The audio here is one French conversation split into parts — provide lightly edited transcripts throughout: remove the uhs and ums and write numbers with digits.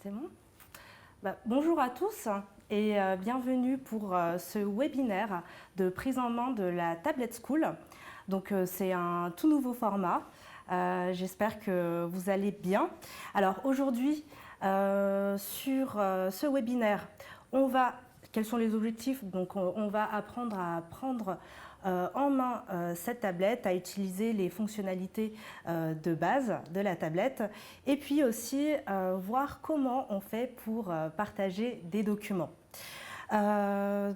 C'est bon? Bonjour à tous et bienvenue pour ce webinaire de prise en main de la Tablet School. Donc c'est un tout nouveau format. J'espère que vous allez bien. Alors aujourd'hui, sur ce webinaire, quels sont les objectifs? Donc on va apprendre à prendre en main cette tablette, à utiliser les fonctionnalités de base de la tablette et puis aussi voir comment on fait pour partager des documents. Je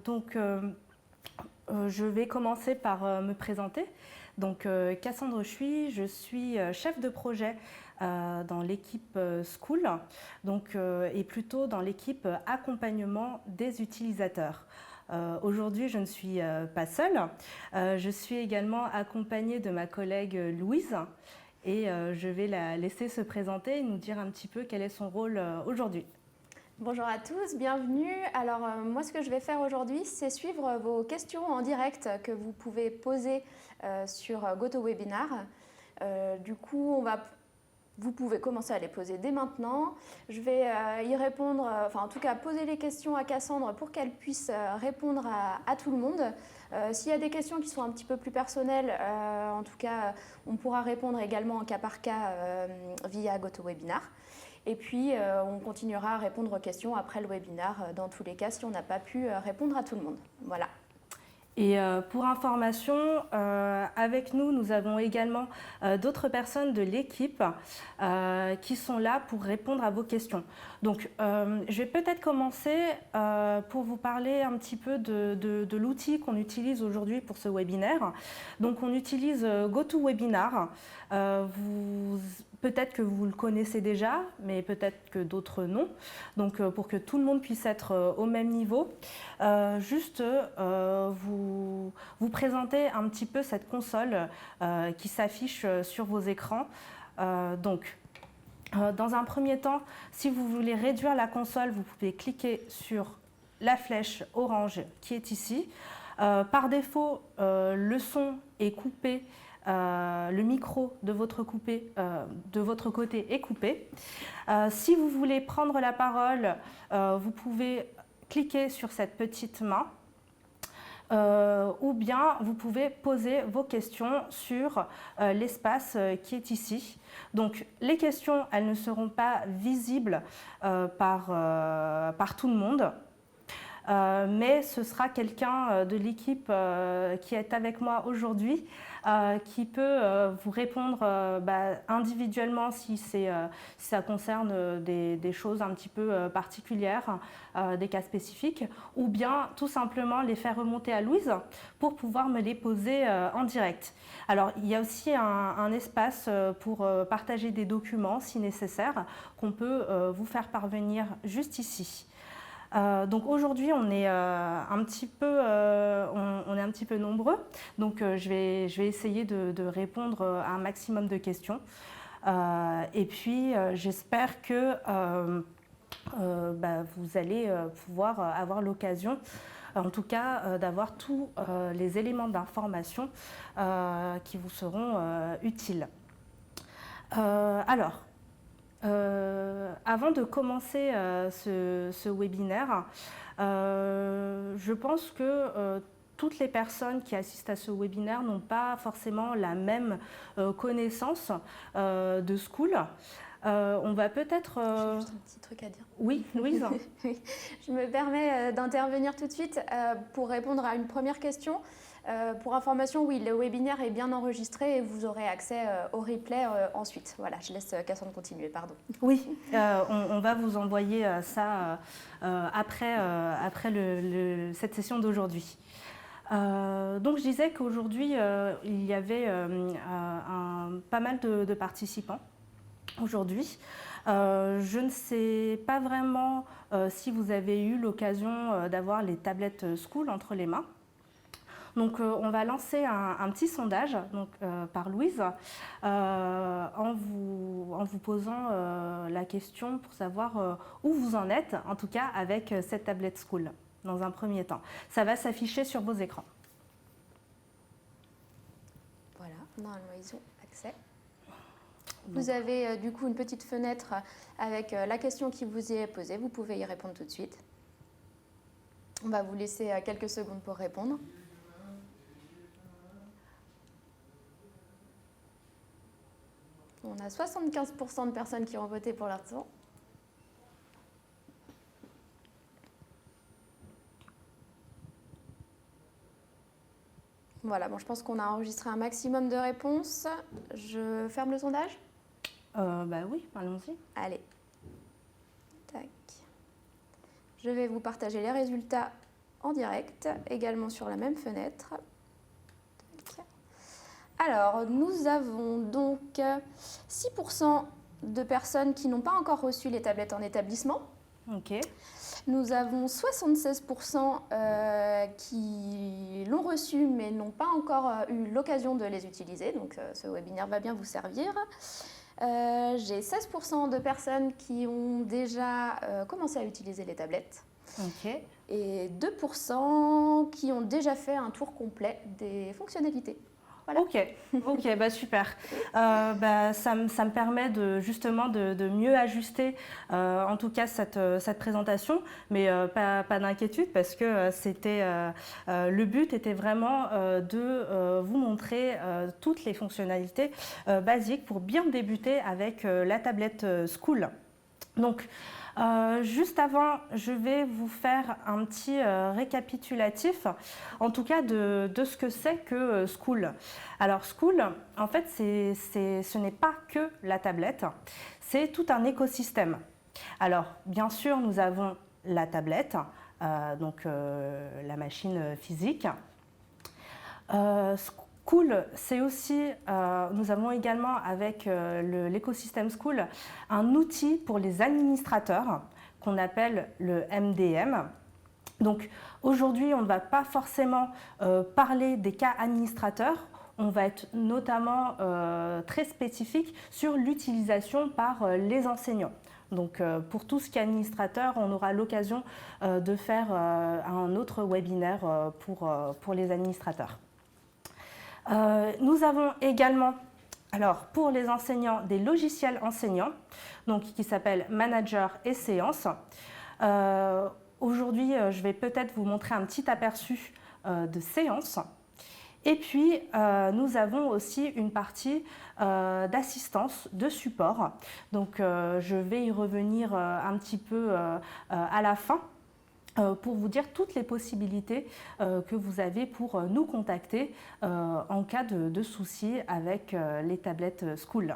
vais commencer par me présenter. Donc Cassandre Chuy, je suis chef de projet dans l'équipe School, et plutôt dans l'équipe accompagnement des utilisateurs. Aujourd'hui, je ne suis pas seule. Je suis également accompagnée de ma collègue Louise et je vais la laisser se présenter et nous dire un petit peu quel est son rôle aujourd'hui. Bonjour à tous, bienvenue. Alors moi ce que je vais faire aujourd'hui, c'est suivre vos questions en direct que vous pouvez poser sur GoToWebinar. Du coup, vous pouvez commencer à les poser dès maintenant. Je vais y répondre, en tout cas poser les questions à Cassandre pour qu'elle puisse répondre à tout le monde. S'il y a des questions qui sont un petit peu plus personnelles, en tout cas on pourra répondre également en cas par cas via GoToWebinar. Et puis, on continuera à répondre aux questions après le webinaire, dans tous les cas, si on n'a pas pu répondre à tout le monde. Voilà. Et pour information, avec nous, nous avons également d'autres personnes de l'équipe qui sont là pour répondre à vos questions. Donc, je vais peut-être commencer pour vous parler un petit peu de l'outil qu'on utilise aujourd'hui pour ce webinaire. Donc, on utilise GoToWebinar. Peut-être que vous le connaissez déjà, mais peut-être que d'autres non. Donc, pour que tout le monde puisse être au même niveau, vous présenter un petit peu cette console qui s'affiche sur vos écrans. Dans un premier temps, si vous voulez réduire la console, vous pouvez cliquer sur la flèche orange qui est ici. Par défaut, le son est coupé. Le micro de votre côté est coupé. Si vous voulez prendre la parole, vous pouvez cliquer sur cette petite main ou bien vous pouvez poser vos questions sur l'espace qui est ici. Donc les questions, elles ne seront pas visibles par tout le monde. Mais ce sera quelqu'un de l'équipe qui est avec moi aujourd'hui qui peut vous répondre individuellement si ça concerne des choses un petit peu particulières, des cas spécifiques, ou bien tout simplement les faire remonter à Louise pour pouvoir me les poser en direct. Alors il y a aussi un espace pour partager des documents si nécessaire qu'on peut vous faire parvenir juste ici. Donc aujourd'hui on est un petit peu nombreux, donc je vais essayer de répondre à un maximum de questions et puis j'espère que vous allez pouvoir avoir l'occasion en tout cas d'avoir tous les éléments d'information qui vous seront utiles. Avant de commencer ce webinaire, je pense que toutes les personnes qui assistent à ce webinaire n'ont pas forcément la même connaissance de School. On va peut-être... J'ai juste un petit truc à dire. Oui, Louise. Oui. Je me permets d'intervenir tout de suite pour répondre à une première question. Pour information, oui, le webinaire est bien enregistré et vous aurez accès au replay ensuite. Voilà, je laisse Cassandre continuer, pardon. Oui, on va vous envoyer ça après cette session d'aujourd'hui. Donc je disais qu'aujourd'hui, il y avait pas mal de participants aujourd'hui. Je ne sais pas vraiment si vous avez eu l'occasion d'avoir les tablettes School entre les mains. Donc on va lancer un petit sondage par Louise en vous posant la question pour savoir où vous en êtes, en tout cas avec cette tablette School, dans un premier temps. Ça va s'afficher sur vos écrans. Voilà, normalement ils ont accès. Vous avez du coup une petite fenêtre avec la question qui vous est posée. Vous pouvez y répondre tout de suite. On va vous laisser quelques secondes pour répondre. On a 75% de personnes qui ont voté pour l'instant. Voilà, bon, je pense qu'on a enregistré un maximum de réponses. Je ferme le sondage ? Bah oui, allons-y. Allez. Tac. Je vais vous partager les résultats en direct, également sur la même fenêtre. Tac. Alors, nous avons donc 6% de personnes qui n'ont pas encore reçu les tablettes en établissement. Ok. Nous avons 76% qui l'ont reçu mais n'ont pas encore eu l'occasion de les utiliser. Donc ce webinaire va bien vous servir. J'ai 16% de personnes qui ont déjà commencé à utiliser les tablettes. Ok. Et 2% qui ont déjà fait un tour complet des fonctionnalités. Voilà. Ok, bah super. Ça me permet justement de mieux ajuster en tout cas cette présentation, mais pas d'inquiétude parce que le but était vraiment de vous montrer toutes les fonctionnalités basiques pour bien débuter avec la tablette Skool. Donc, juste avant, je vais vous faire un petit récapitulatif, en tout cas de ce que c'est que Skool. Alors Skool, en fait, ce n'est pas que la tablette, c'est tout un écosystème. Alors, bien sûr, nous avons la tablette, donc la machine physique. Skool, c'est aussi, nous avons également avec l'écosystème Skool un outil pour les administrateurs qu'on appelle le MDM. Donc aujourd'hui, on ne va pas forcément parler des cas administrateurs, on va être notamment très spécifique sur l'utilisation par les enseignants. Donc pour tout ce qui est administrateur, on aura l'occasion de faire un autre webinaire pour les administrateurs. Nous avons également, alors pour les enseignants, des logiciels enseignants, donc qui s'appellent Manager et Séance. Aujourd'hui, je vais peut-être vous montrer un petit aperçu de Séance. Et puis, nous avons aussi une partie d'assistance, de support. Donc, je vais y revenir un petit peu à la fin. Pour vous dire toutes les possibilités que vous avez pour nous contacter en cas de soucis avec les tablettes Skool.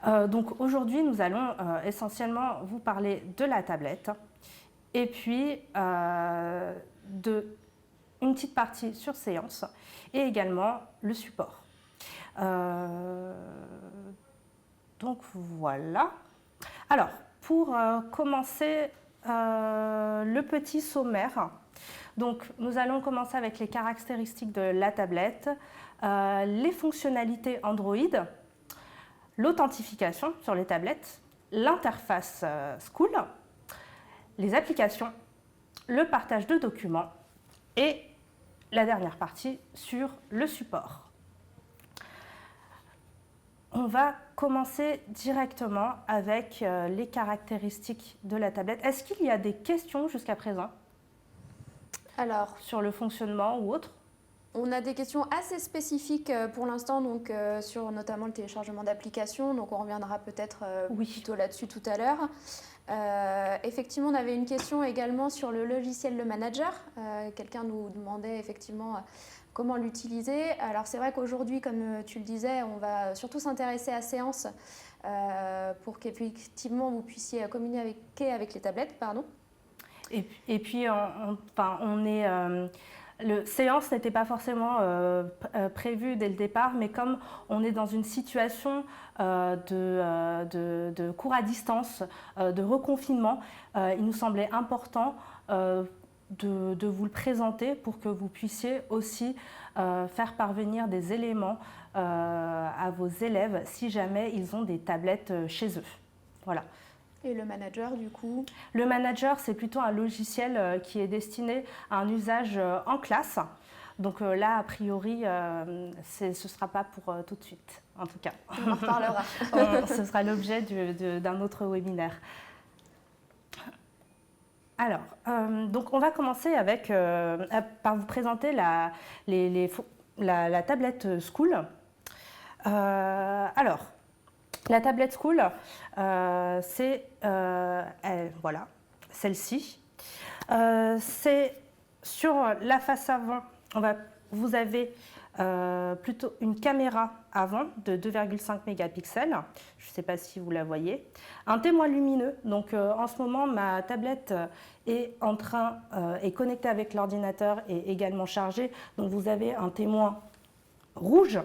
Donc aujourd'hui, nous allons essentiellement vous parler de la tablette et puis une petite partie sur Séance et également le support. Donc voilà. Alors, pour commencer le petit sommaire. Donc, nous allons commencer avec les caractéristiques de la tablette, les fonctionnalités Android, l'authentification sur les tablettes, l'interface Skool, les applications, le partage de documents et la dernière partie sur le support. On va commencer directement avec les caractéristiques de la tablette. Est-ce qu'il y a des questions jusqu'à présent? Alors, sur le fonctionnement ou autre? On a des questions assez spécifiques pour l'instant, donc sur notamment le téléchargement d'applications. Donc on reviendra peut-être plutôt là-dessus tout à l'heure. Effectivement, on avait une question également sur le logiciel Le Manager. Quelqu'un nous demandait effectivement comment l'utiliser. Alors c'est vrai qu'aujourd'hui, comme tu le disais, on va surtout s'intéresser à Séance pour qu'effectivement vous puissiez communiquer avec les tablettes. Pardon. Et puis, le Séance n'était pas forcément prévu dès le départ, mais comme on est dans une situation de cours à distance, de reconfinement, il nous semblait important de vous le présenter pour que vous puissiez aussi faire parvenir des éléments à vos élèves si jamais ils ont des tablettes chez eux. Voilà. Et le manager, du coup? Le manager, c'est plutôt un logiciel qui est destiné à un usage en classe. Donc là, a priori, ce ne sera pas pour tout de suite, en tout cas. On en reparlera. Ce sera l'objet d'un autre webinaire. Alors, donc on va commencer par vous présenter la tablette School. Alors, la tablette School, c'est voilà, celle-ci. C'est sur la face avant, vous avez plutôt une caméra avant de 2,5 mégapixels. Je ne sais pas si vous la voyez. Un témoin lumineux. Donc en ce moment, ma tablette est connectée avec l'ordinateur et également chargée. Donc vous avez un témoin rouge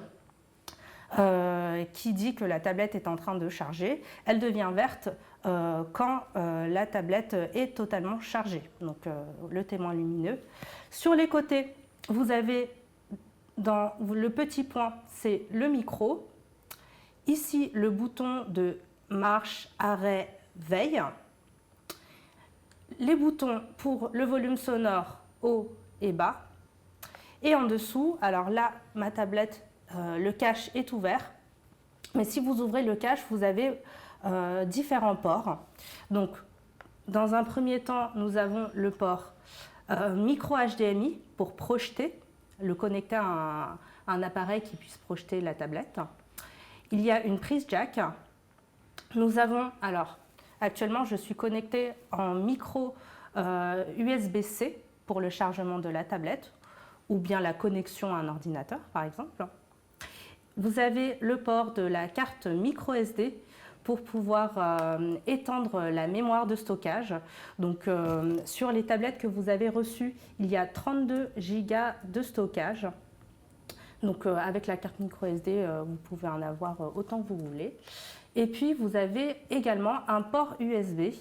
qui dit que la tablette est en train de charger. Elle devient verte quand la tablette est totalement chargée. Donc le témoin lumineux. Sur les côtés, vous avez dans le petit point, c'est le micro. Ici, le bouton de marche, arrêt, veille. Les boutons pour le volume sonore haut et bas. Et en dessous, alors là, ma tablette, le cache est ouvert. Mais si vous ouvrez le cache, vous avez différents ports. Donc, dans un premier temps, nous avons le port micro HDMI pour projeter, le connecter à un appareil qui puisse projeter la tablette. Il y a une prise jack. Nous avons, alors, actuellement, je suis connectée en micro USB-C pour le chargement de la tablette ou bien la connexion à un ordinateur, par exemple. Vous avez le port de la carte micro SD pour pouvoir étendre la mémoire de stockage. Donc, sur les tablettes que vous avez reçues, il y a 32 Go de stockage. Donc, avec la carte micro SD, vous pouvez en avoir autant que vous voulez. Et puis, vous avez également un port USB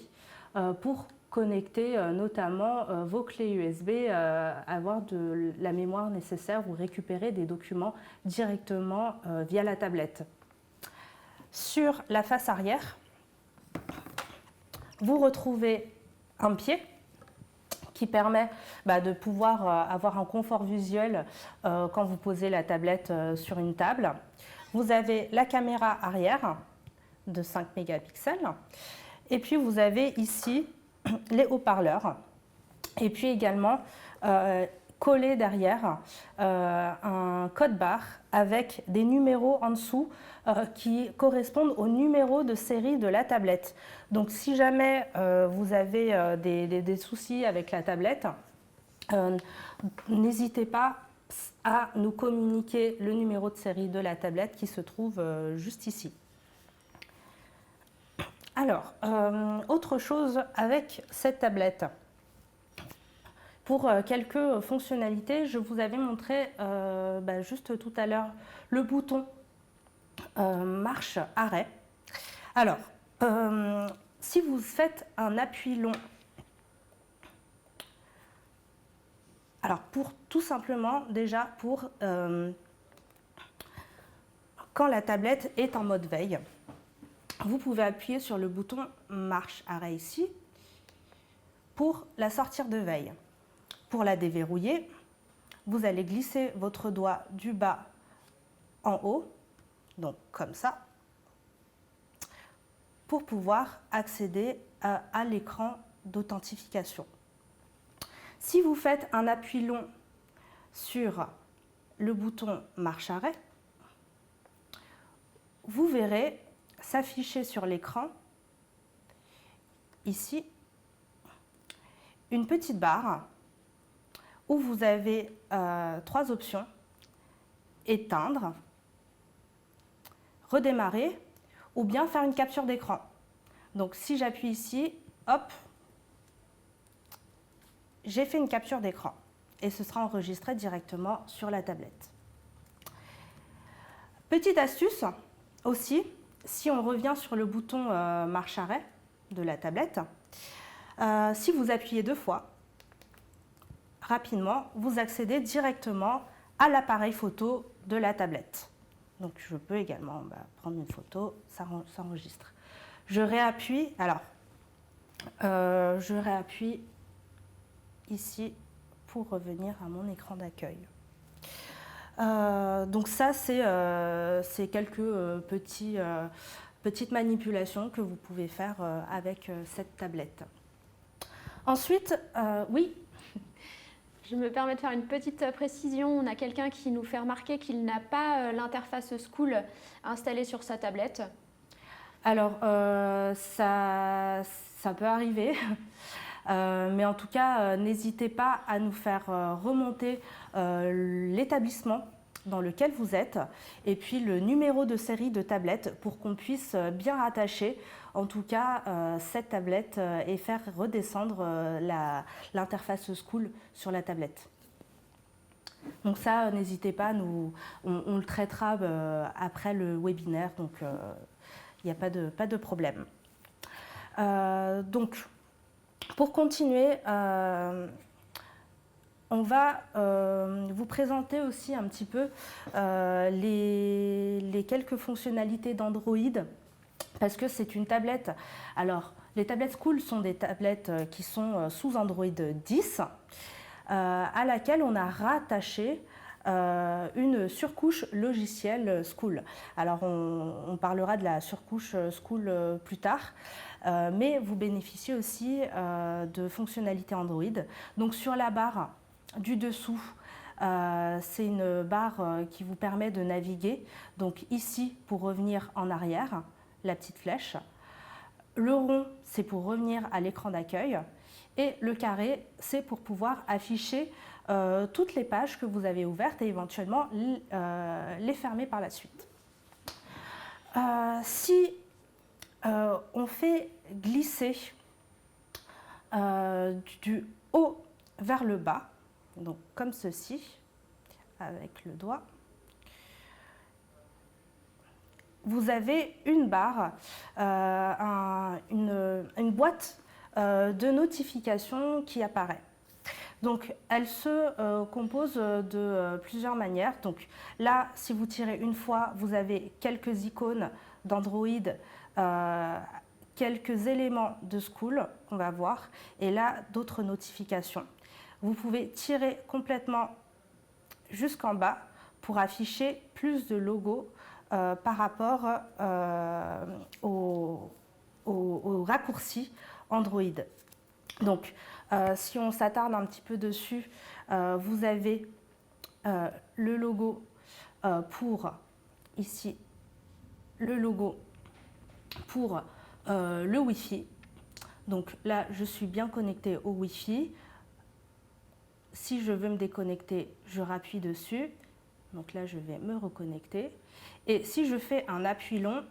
pour connecter notamment vos clés USB, avoir de la mémoire nécessaire ou récupérer des documents directement via la tablette. Sur la face arrière, vous retrouvez un pied qui permet de pouvoir avoir un confort visuel quand vous posez la tablette sur une table. Vous avez la caméra arrière de 5 mégapixels et puis vous avez ici les haut-parleurs et puis également collé derrière un code barre avec des numéros en dessous qui correspondent au numéro de série de la tablette. Donc si jamais vous avez des soucis avec la tablette, n'hésitez pas à nous communiquer le numéro de série de la tablette qui se trouve juste ici. Alors, autre chose avec cette tablette. Pour quelques fonctionnalités, je vous avais montré juste tout à l'heure le bouton marche-arrêt. Alors, si vous faites un appui long, alors pour tout simplement déjà pour quand la tablette est en mode veille, vous pouvez appuyer sur le bouton marche-arrêt ici pour la sortir de veille. Pour la déverrouiller, vous allez glisser votre doigt du bas en haut, donc comme ça, pour pouvoir accéder à l'écran d'authentification. Si vous faites un appui long sur le bouton marche-arrêt, vous verrez s'afficher sur l'écran, ici, une petite barre où vous avez 3 options: éteindre, redémarrer ou bien faire une capture d'écran. Donc si j'appuie ici, hop, j'ai fait une capture d'écran et ce sera enregistré directement sur la tablette. Petite astuce aussi, si on revient sur le bouton marche-arrêt de la tablette, si vous appuyez 2 fois, rapidement, vous accédez directement à l'appareil photo de la tablette. Donc je peux également prendre une photo, ça s'enregistre. Je réappuie, je réappuie ici pour revenir à mon écran d'accueil. Donc ça, c'est quelques petites manipulations que vous pouvez faire avec cette tablette. Ensuite, oui. Je me permets de faire une petite précision. On a quelqu'un qui nous fait remarquer qu'il n'a pas l'interface School installée sur sa tablette. Alors, ça peut arriver. Mais en tout cas, n'hésitez pas à nous faire remonter l'établissement dans lequel vous êtes et puis le numéro de série de tablette pour qu'on puisse bien rattacher en tout cas cette tablette et faire redescendre l'interface School sur la tablette. Donc ça, n'hésitez pas, on le traitera après le webinaire, donc il n'y a pas de problème. Donc, pour continuer, on va vous présenter aussi un petit peu les quelques fonctionnalités d'Android, parce que c'est une tablette. Alors, les tablettes School sont des tablettes qui sont sous Android 10, à laquelle on a rattaché une surcouche logicielle School. Alors, on parlera de la surcouche School plus tard. Mais vous bénéficiez aussi de fonctionnalités Android. Donc sur la barre du dessous, c'est une barre qui vous permet de naviguer. Donc ici, pour revenir en arrière, la petite flèche. Le rond, c'est pour revenir à l'écran d'accueil. Et le carré, c'est pour pouvoir afficher toutes les pages que vous avez ouvertes et éventuellement les fermer par la suite. Si on fait glisser du haut vers le bas, donc comme ceci, avec le doigt. Vous avez une barre, une boîte de notifications qui apparaît. Donc, elle se compose de plusieurs manières. Donc, là, si vous tirez une fois, vous avez quelques icônes d'Android, quelques éléments de School qu'on va voir, et là, d'autres notifications. Vous pouvez tirer complètement jusqu'en bas pour afficher plus de logos par rapport au raccourci Android. Donc, si on s'attarde un petit peu dessus, vous avez le logo pour, ici, le logo pour le Wi-Fi. Donc là, je suis bien connectée au Wi-Fi. Si je veux me déconnecter, je rappuie dessus. Donc là, je vais me reconnecter. Et si je fais un appui long,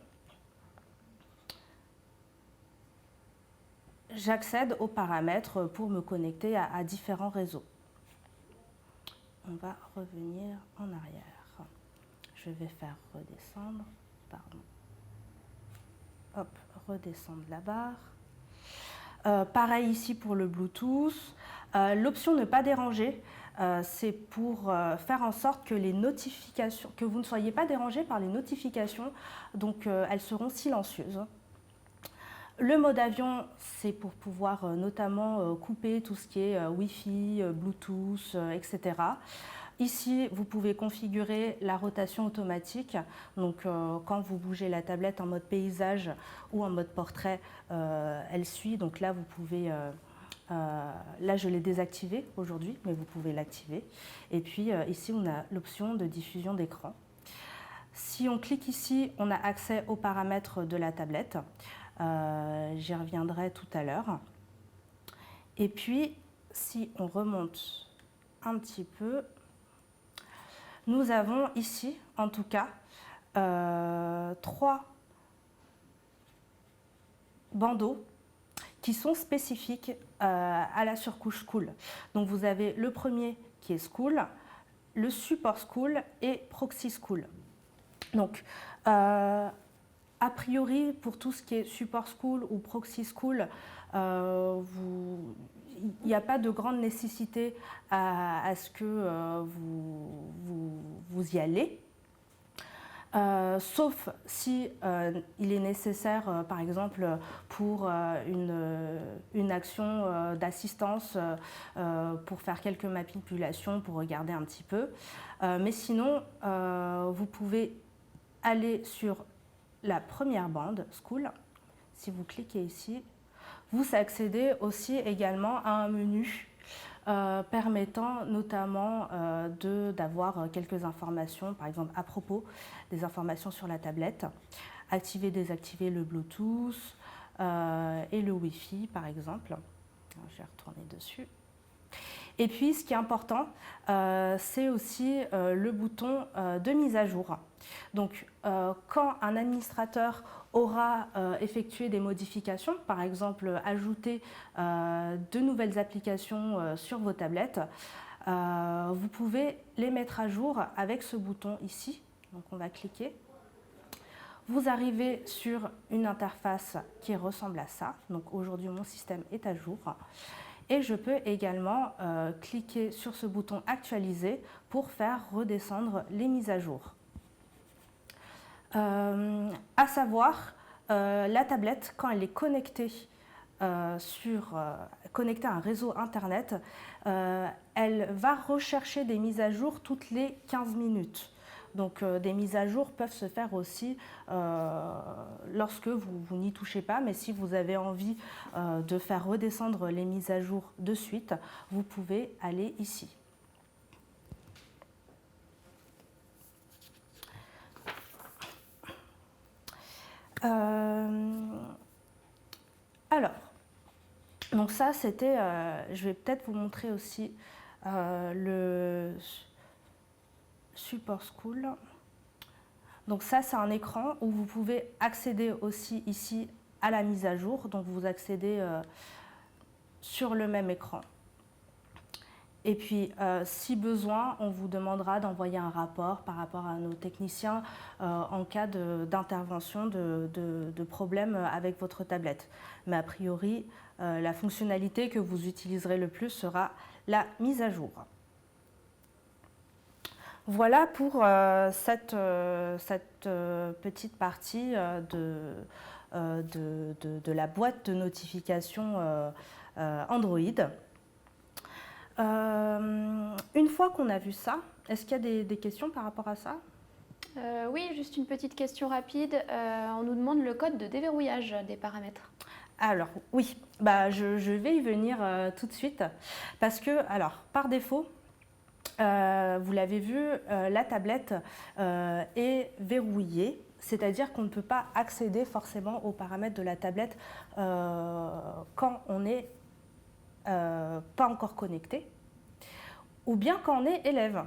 j'accède aux paramètres pour me connecter à différents réseaux. On va revenir en arrière. Je vais faire redescendre. Pardon. Hop, redescendre la barre. Pareil ici pour le Bluetooth. L'option ne pas déranger, c'est pour faire en sorte que les notifications, que vous ne soyez pas dérangé par les notifications, donc elles seront silencieuses. Le mode avion, c'est pour pouvoir notamment couper tout ce qui est Wi-Fi, Bluetooth, etc. Ici, vous pouvez configurer la rotation automatique. Donc, quand vous bougez la tablette en mode paysage ou en mode portrait, elle suit. Donc là, vous pouvez... là, je l'ai désactivé aujourd'hui, mais vous pouvez l'activer. Et puis, ici, on a l'option de diffusion d'écran. Si on clique ici, on a accès aux paramètres de la tablette. J'y reviendrai tout à l'heure. Et puis, si on remonte un petit peu, nous avons ici, en tout cas, 3 bandeaux qui sont spécifiques à la surcouche School. Donc, vous avez le premier qui est School, le support School et Proxy School. Donc, a priori, pour tout ce qui est support School ou Proxy School, il n'y a pas de grande nécessité à ce que vous y allez. sauf si il est nécessaire, par exemple, pour une action d'assistance, pour faire quelques manipulations, pour regarder un petit peu. Mais sinon, vous pouvez aller sur la première bande, School. Si vous cliquez ici, vous accédez aussi également à un menu permettant notamment d'avoir quelques informations, par exemple à propos des informations sur la tablette, activer, désactiver le Bluetooth et le Wi-Fi par exemple. Je vais retourner dessus. Et puis ce qui est important, c'est aussi le bouton de mise à jour. Donc quand un administrateur aura effectué des modifications, par exemple ajouter de nouvelles applications sur vos tablettes, vous pouvez les mettre à jour avec ce bouton ici. Donc on va cliquer. Vous arrivez sur une interface qui ressemble à ça. Donc aujourd'hui mon système est à jour. Et je peux également cliquer sur ce bouton actualiser pour faire redescendre les mises à jour. À savoir, la tablette, quand elle est connectée, connectée à un réseau internet, elle va rechercher des mises à jour toutes les 15 minutes. Donc des mises à jour peuvent se faire aussi lorsque vous n'y touchez pas, mais si vous avez envie de faire redescendre les mises à jour de suite, vous pouvez aller ici. Alors, donc ça c'était, je vais peut-être vous montrer aussi le Support School. Donc ça c'est un écran où vous pouvez accéder aussi ici à la mise à jour, donc vous accédez sur le même écran. Et puis, si besoin, on vous demandera d'envoyer un rapport par rapport à nos techniciens en cas d'intervention, de problème avec votre tablette. Mais a priori, la fonctionnalité que vous utiliserez le plus sera la mise à jour. Voilà pour cette petite partie de la boîte de notification Android. Une fois qu'on a vu ça, est-ce qu'il y a des questions par rapport à ça? Oui, juste une petite question rapide. On nous demande le code de déverrouillage des paramètres. Alors oui, je vais y venir tout de suite parce que, alors, par défaut, vous l'avez vu, la tablette est verrouillée, c'est-à-dire qu'on ne peut pas accéder forcément aux paramètres de la tablette quand on n'est pas encore connecté, ou bien quand on est élève.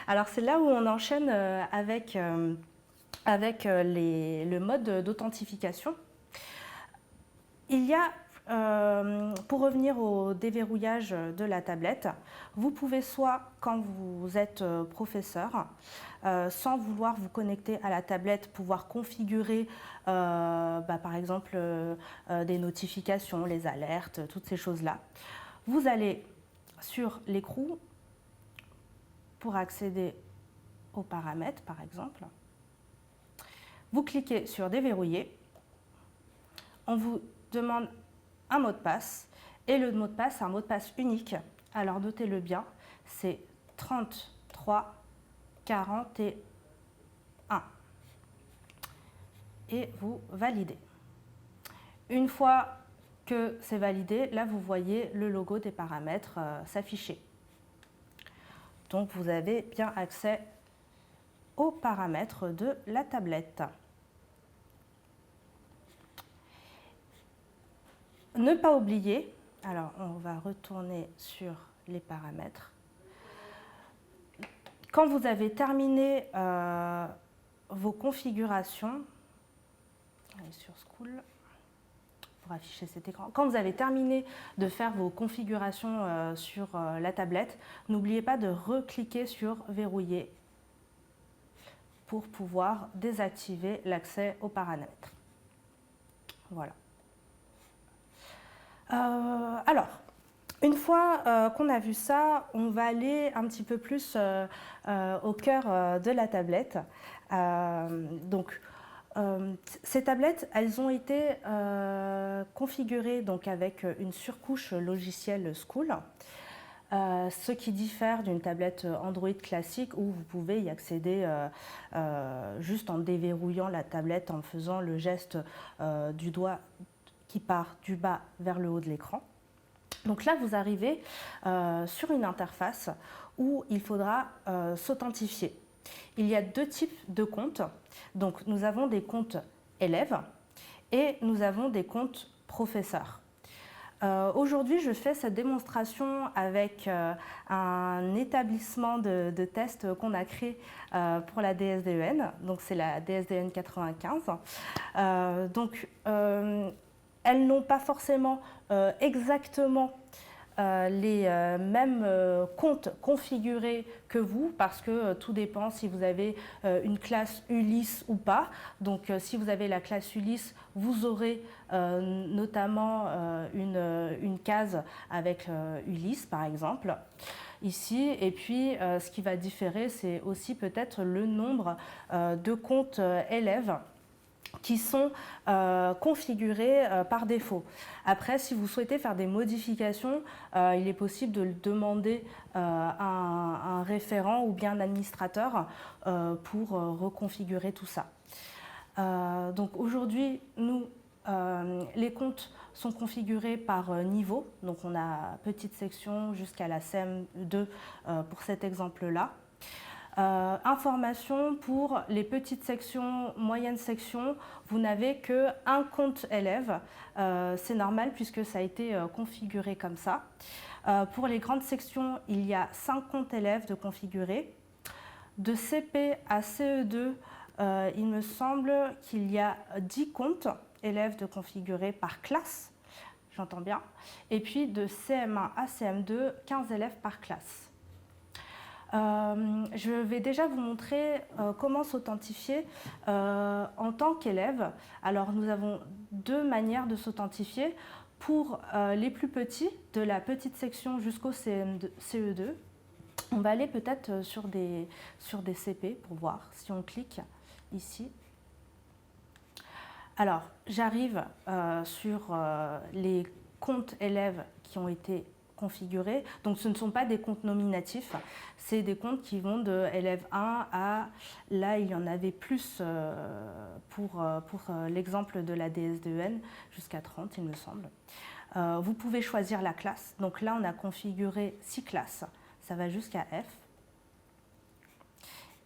Alors c'est là où on enchaîne avec le mode d'authentification. Il y a, pour revenir au déverrouillage de la tablette, vous pouvez soit, quand vous êtes professeur, sans vouloir vous connecter à la tablette, pouvoir configurer par exemple des notifications, les alertes, toutes ces choses-là. Vous allez sur l'écrou pour accéder aux paramètres, par exemple. Vous cliquez sur déverrouiller. On vous demande un mot de passe et le mot de passe, c'est un mot de passe unique. Alors notez-le bien, c'est 3341 et vous validez. Une fois que c'est validé, là vous voyez le logo des paramètres s'afficher. Donc vous avez bien accès aux paramètres de la tablette. Ne pas oublier, alors on va retourner sur les paramètres. Quand vous avez terminé vos configurations, allez sur School pour afficher cet écran. Quand vous avez terminé de faire vos configurations sur la tablette, n'oubliez pas de recliquer sur Verrouiller pour pouvoir désactiver l'accès aux paramètres. Voilà. Alors, Une fois qu'on a vu ça, on va aller un petit peu plus au cœur de la tablette. Donc, ces tablettes, elles ont été configurées donc, avec une surcouche logicielle School, ce qui diffère d'une tablette Android classique où vous pouvez y accéder juste en déverrouillant la tablette en faisant le geste du doigt qui part du bas vers le haut de l'écran. Donc là, vous arrivez sur une interface où il faudra s'authentifier. Il y a deux types de comptes. Donc nous avons des comptes élèves et nous avons des comptes professeurs. Aujourd'hui, je fais cette démonstration avec un établissement de tests qu'on a créé pour la DSDEN. Donc c'est la DSDEN 95. Elles n'ont pas forcément exactement les mêmes comptes configurés que vous, parce que tout dépend si vous avez une classe Ulysse ou pas. Donc si vous avez la classe Ulysse, vous aurez notamment une case avec Ulysse par exemple ici, et puis ce qui va différer, c'est aussi peut-être le nombre de comptes élèves qui sont configurés par défaut. Après, si vous souhaitez faire des modifications, il est possible de le demander à un référent ou bien un administrateur pour reconfigurer tout ça. Donc aujourd'hui, nous, les comptes sont configurés par niveau. Donc on a petite section jusqu'à la CM2 pour cet exemple-là. Information pour les petites sections, moyennes sections, vous n'avez qu'un compte élève. C'est normal puisque ça a été configuré comme ça. Pour les grandes sections, il y a 5 comptes élèves de configurer. De CP à CE2, il me semble qu'il y a 10 comptes élèves de configurer par classe. J'entends bien. Et puis de CM1 à CM2, 15 élèves par classe. Je vais déjà vous montrer comment s'authentifier en tant qu'élève. Alors nous avons deux manières de s'authentifier. Pour les plus petits, de la petite section jusqu'au CE2, on va aller peut-être sur des CP pour voir si on clique ici. Alors j'arrive sur les comptes élèves qui ont été configurés. Donc ce ne sont pas des comptes nominatifs, c'est des comptes qui vont de élève 1 à, là il y en avait plus pour l'exemple de la DSDEN, jusqu'à 30 il me semble. Vous pouvez choisir la classe, donc là on a configuré 6 classes, ça va jusqu'à F.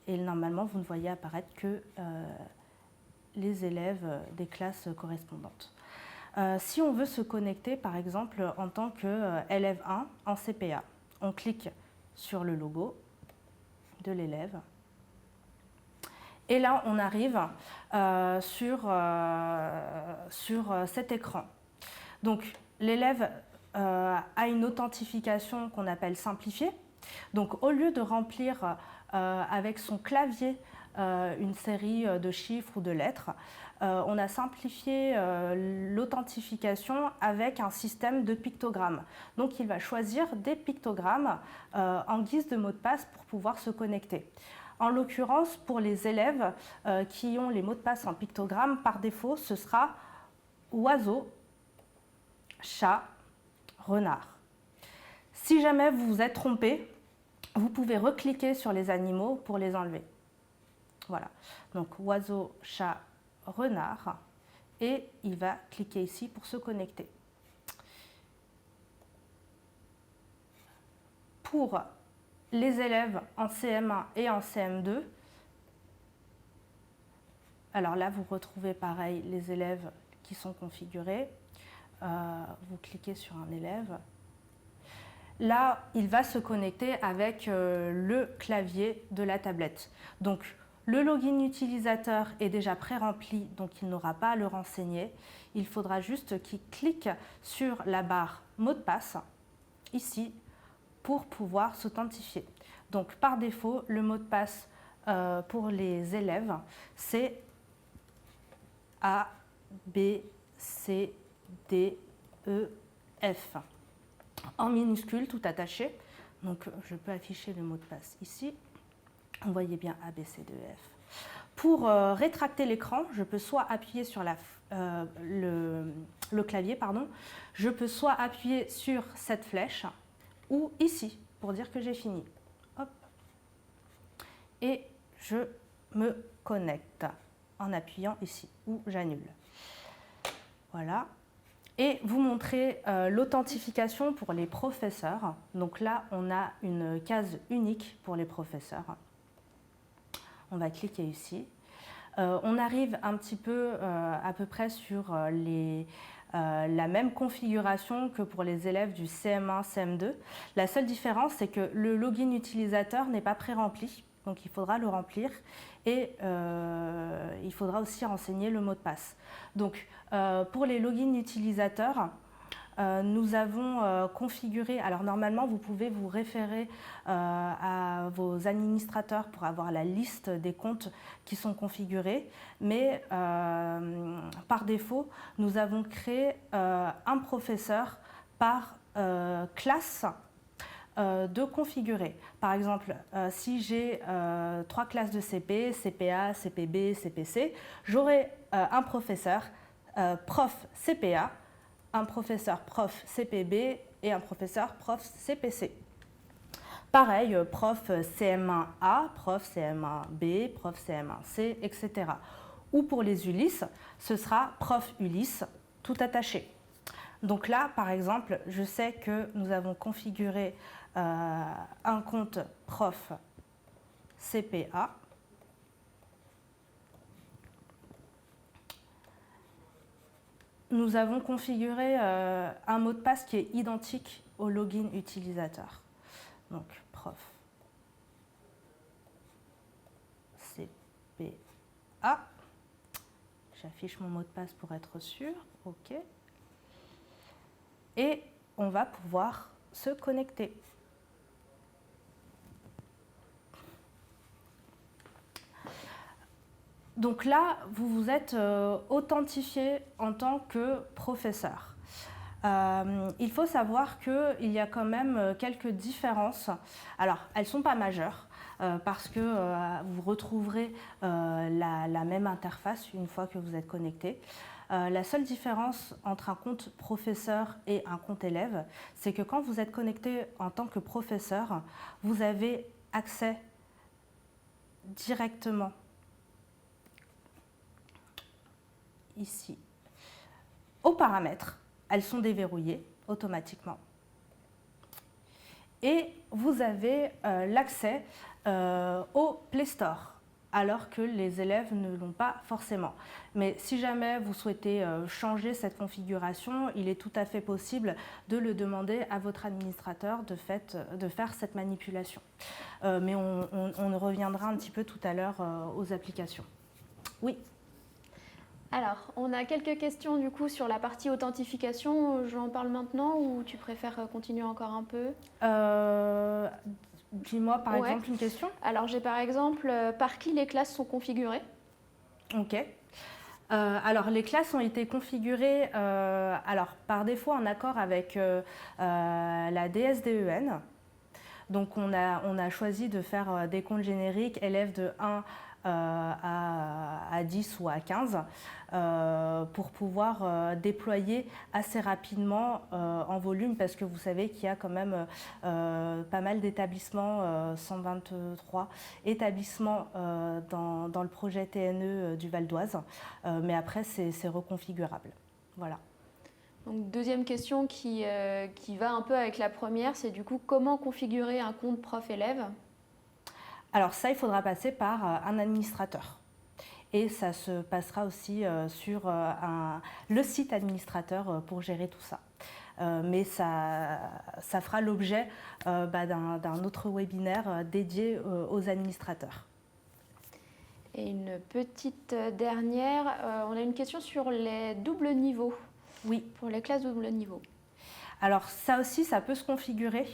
Et normalement vous ne voyez apparaître que les élèves des classes correspondantes. Si on veut se connecter, par exemple, en tant qu'élève 1 en CPA, on clique sur le logo de l'élève. Et là, on arrive sur cet écran. Donc, l'élève a une authentification qu'on appelle simplifiée. Donc, au lieu de remplir avec son clavier une série de chiffres ou de lettres, on a simplifié l'authentification avec un système de pictogrammes. Donc il va choisir des pictogrammes en guise de mot de passe pour pouvoir se connecter. En l'occurrence, pour les élèves qui ont les mots de passe en pictogramme, par défaut, ce sera oiseau, chat, renard. Si jamais vous vous êtes trompé, vous pouvez recliquer sur les animaux pour les enlever. Voilà, donc oiseau, chat, renard, et il va cliquer ici pour se connecter. Pour les élèves en CM1 et en CM2, alors là vous retrouvez pareil les élèves qui sont configurés, vous cliquez sur un élève. Là, il va se connecter avec le clavier de la tablette. Donc, le login utilisateur est déjà pré-rempli, donc il n'aura pas à le renseigner. Il faudra juste qu'il clique sur la barre mot de passe, ici, pour pouvoir s'authentifier. Donc, par défaut, le mot de passe pour les élèves, c'est A, B, C, D, E, F. en minuscule, tout attaché. Donc, je peux afficher le mot de passe ici. Vous voyez bien A, B, C, D, E, F. Pour rétracter l'écran, je peux soit appuyer sur le clavier, pardon. Je peux soit appuyer sur cette flèche ou ici pour dire que j'ai fini. Hop. Et je me connecte en appuyant ici ou j'annule. Voilà. Et vous montrez l'authentification pour les professeurs. Donc là, on a une case unique pour les professeurs. On va cliquer ici. On arrive un petit peu à peu près sur la même configuration que pour les élèves du CM1, CM2. La seule différence, c'est que le login utilisateur n'est pas pré-rempli. Donc il faudra le remplir et il faudra aussi renseigner le mot de passe. Donc pour les logins utilisateurs, nous avons configuré, alors normalement vous pouvez vous référer à vos administrateurs pour avoir la liste des comptes qui sont configurés, mais par défaut, nous avons créé un professeur par classe de configurer. Par exemple, si j'ai 3 classes de CP, CPA, CPB, CPC, j'aurai un professeur prof CPA, un professeur prof CPB et un professeur prof CPC. Pareil, prof CM1A, prof CM1B, prof CM1C, etc. Ou pour les Ulysse, ce sera prof Ulysse, tout attaché. Donc là, par exemple, je sais que nous avons configuré un compte prof CPA. Nous avons configuré un mot de passe qui est identique au login utilisateur. Donc, prof CPA. J'affiche mon mot de passe pour être sûr. OK. Et on va pouvoir se connecter. Donc là, vous vous êtes authentifié en tant que professeur. Il faut savoir qu'il y a quand même quelques différences. Alors, elles ne sont pas majeures parce que vous retrouverez la même interface une fois que vous êtes connecté. La seule différence entre un compte professeur et un compte élève, c'est que quand vous êtes connecté en tant que professeur, vous avez accès directement ici aux paramètres. Elles sont déverrouillées automatiquement. Et vous avez l'accès au Play Store, alors que les élèves ne l'ont pas forcément. Mais si jamais vous souhaitez changer cette configuration, il est tout à fait possible de le demander à votre administrateur de faire cette manipulation. Mais on reviendra un petit peu tout à l'heure aux applications. Oui. Alors, on a quelques questions du coup sur la partie authentification. J'en parle maintenant ou tu préfères continuer encore un peu? Dis-moi par exemple une question. Alors, j'ai par exemple par qui les classes sont configurées. Ok. Alors, les classes ont été configurées par défaut en accord avec la DSDEN. Donc, on a choisi de faire des comptes génériques élèves de 1 à 10 ou à 15 pour pouvoir déployer assez rapidement en volume parce que vous savez qu'il y a quand même pas mal d'établissements, 123 établissements dans le projet TNE du Val d'Oise, mais après c'est reconfigurable. Voilà. Donc, deuxième question qui va un peu avec la première, c'est du coup comment configurer un compte prof-élève? Alors ça, il faudra passer par un administrateur. Et ça se passera aussi sur le site administrateur pour gérer tout ça. Mais ça fera l'objet d'un autre webinaire dédié aux administrateurs. Et une petite dernière, on a une question sur les doubles niveaux. Oui. Pour les classes double niveau. Alors ça aussi, ça peut se configurer.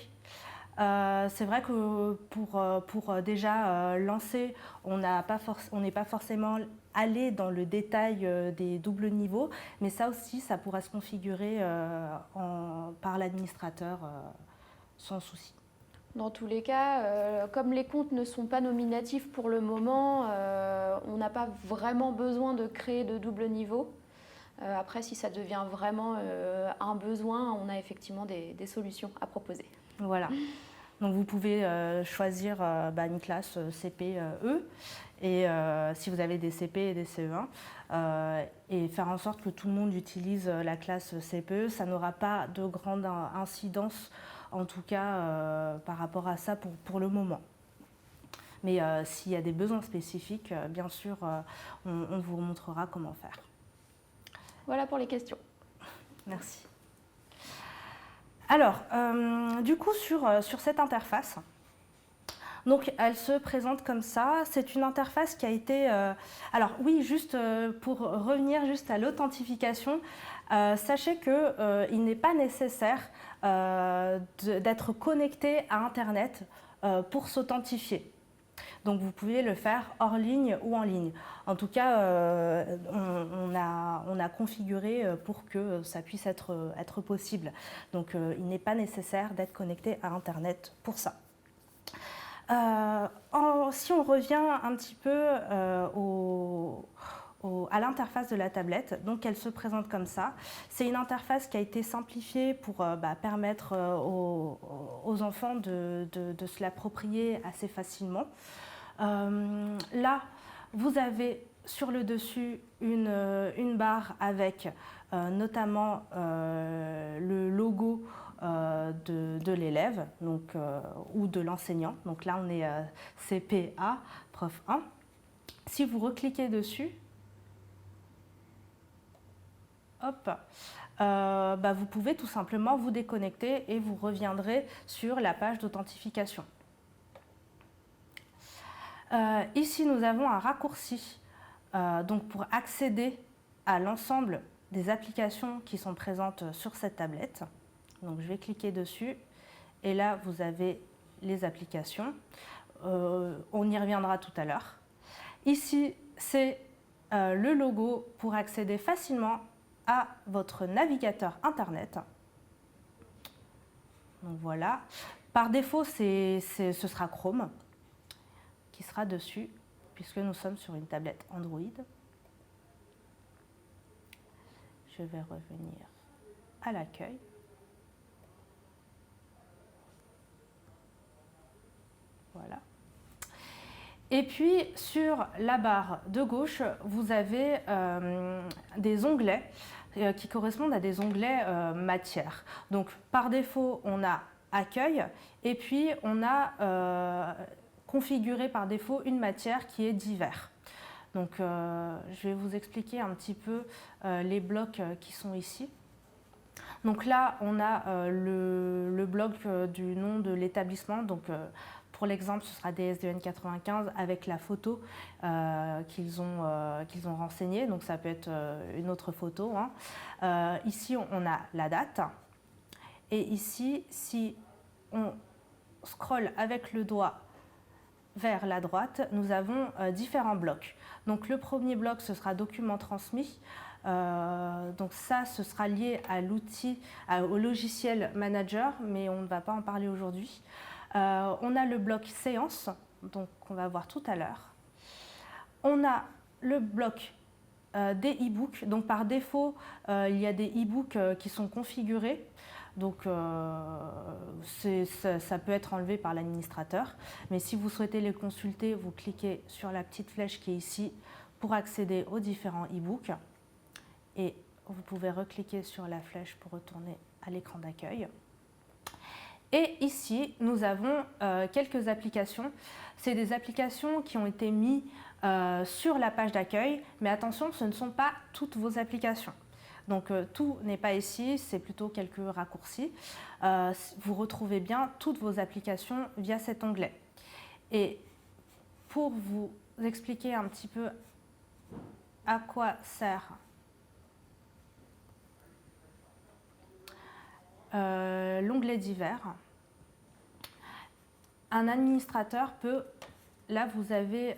C'est vrai que pour déjà lancer, on n'est pas forcément allé dans le détail des doubles niveaux, mais ça aussi, ça pourra se configurer par l'administrateur sans souci. Dans tous les cas, comme les comptes ne sont pas nominatifs pour le moment, on n'a pas vraiment besoin de créer de double niveau. Après, si ça devient vraiment un besoin, on a effectivement des solutions à proposer. Voilà. Donc vous pouvez choisir une classe CP-E et si vous avez des CP et des CE1 et faire en sorte que tout le monde utilise la classe CPE, ça n'aura pas de grande incidence en tout cas par rapport à ça pour le moment. Mais s'il y a des besoins spécifiques, bien sûr, on vous montrera comment faire. Voilà pour les questions. Merci. Alors, du coup, sur cette interface, donc elle se présente comme ça. C'est une interface qui a été... alors oui, juste pour revenir juste à l'authentification, sachez qu'il n'est pas nécessaire d'être connecté à Internet pour s'authentifier. Donc vous pouvez le faire hors ligne ou en ligne. En tout cas, on a configuré pour que ça puisse être possible. Donc il n'est pas nécessaire d'être connecté à Internet pour ça. Si on revient un petit peu à l'interface de la tablette, donc elle se présente comme ça. C'est une interface qui a été simplifiée pour permettre aux enfants de se l'approprier assez facilement. Là, vous avez sur le dessus une barre avec notamment le logo de l'élève ou de l'enseignant. Donc là, on est CPA, prof 1. Si vous recliquez dessus, hop, vous pouvez tout simplement vous déconnecter et vous reviendrez sur la page d'authentification. Ici, nous avons un raccourci donc pour accéder à l'ensemble des applications qui sont présentes sur cette tablette. Donc, je vais cliquer dessus et là, vous avez les applications. On y reviendra tout à l'heure. Ici, c'est le logo pour accéder facilement à votre navigateur Internet. Donc voilà. Par défaut, ce sera Chrome qui sera dessus, puisque nous sommes sur une tablette Android. Je vais revenir à l'accueil. Voilà. Et puis, sur la barre de gauche, vous avez des onglets qui correspondent à des onglets matière. Donc, par défaut, on a accueil, et puis on a configuré par défaut une matière qui est divers. Donc, je vais vous expliquer un petit peu les blocs qui sont ici. Donc là, on a le bloc du nom de l'établissement. Donc, pour l'exemple, ce sera DSDN 95 avec la photo qu'ils ont renseignée. Donc, ça peut être une autre photo. Ici, on a la date. Et ici, si on scrolle avec le doigt vers la droite, nous avons différents blocs. Donc le premier bloc, ce sera document transmis. Donc ça, ce sera lié à l'outil, au logiciel manager, mais on ne va pas en parler aujourd'hui. On a le bloc séance, donc on va voir tout à l'heure. On a le bloc des e-books. Donc par défaut, il y a des e-books qui sont configurés. Donc ça peut être enlevé par l'administrateur, mais si vous souhaitez les consulter, vous cliquez sur la petite flèche qui est ici pour accéder aux différents e-books et vous pouvez recliquer sur la flèche pour retourner à l'écran d'accueil. Et ici, nous avons quelques applications. C'est des applications qui ont été mises sur la page d'accueil, mais attention, ce ne sont pas toutes vos applications. Donc tout n'est pas ici, c'est plutôt quelques raccourcis. Vous retrouvez bien toutes vos applications via cet onglet. Et pour vous expliquer un petit peu à quoi sert l'onglet divers, un administrateur peut, là vous avez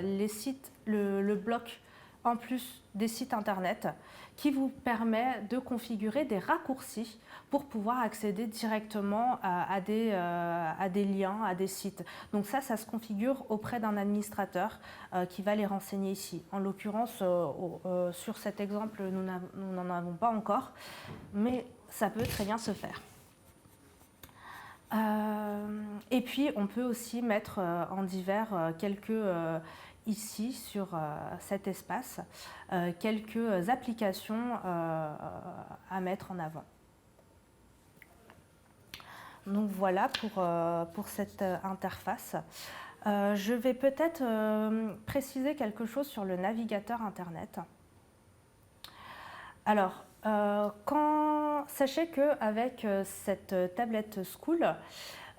les sites, le bloc en plus des sites internet qui vous permet de configurer des raccourcis pour pouvoir accéder directement à des liens, à des sites. Donc ça se configure auprès d'un administrateur qui va les renseigner ici. En l'occurrence, sur cet exemple, nous n'en avons pas encore, mais ça peut très bien se faire. Et puis, on peut aussi mettre en divers ici sur cet espace, quelques applications à mettre en avant. Donc voilà pour cette interface. Je vais peut-être préciser quelque chose sur le navigateur Internet. Alors, sachez qu'avec cette tablette School,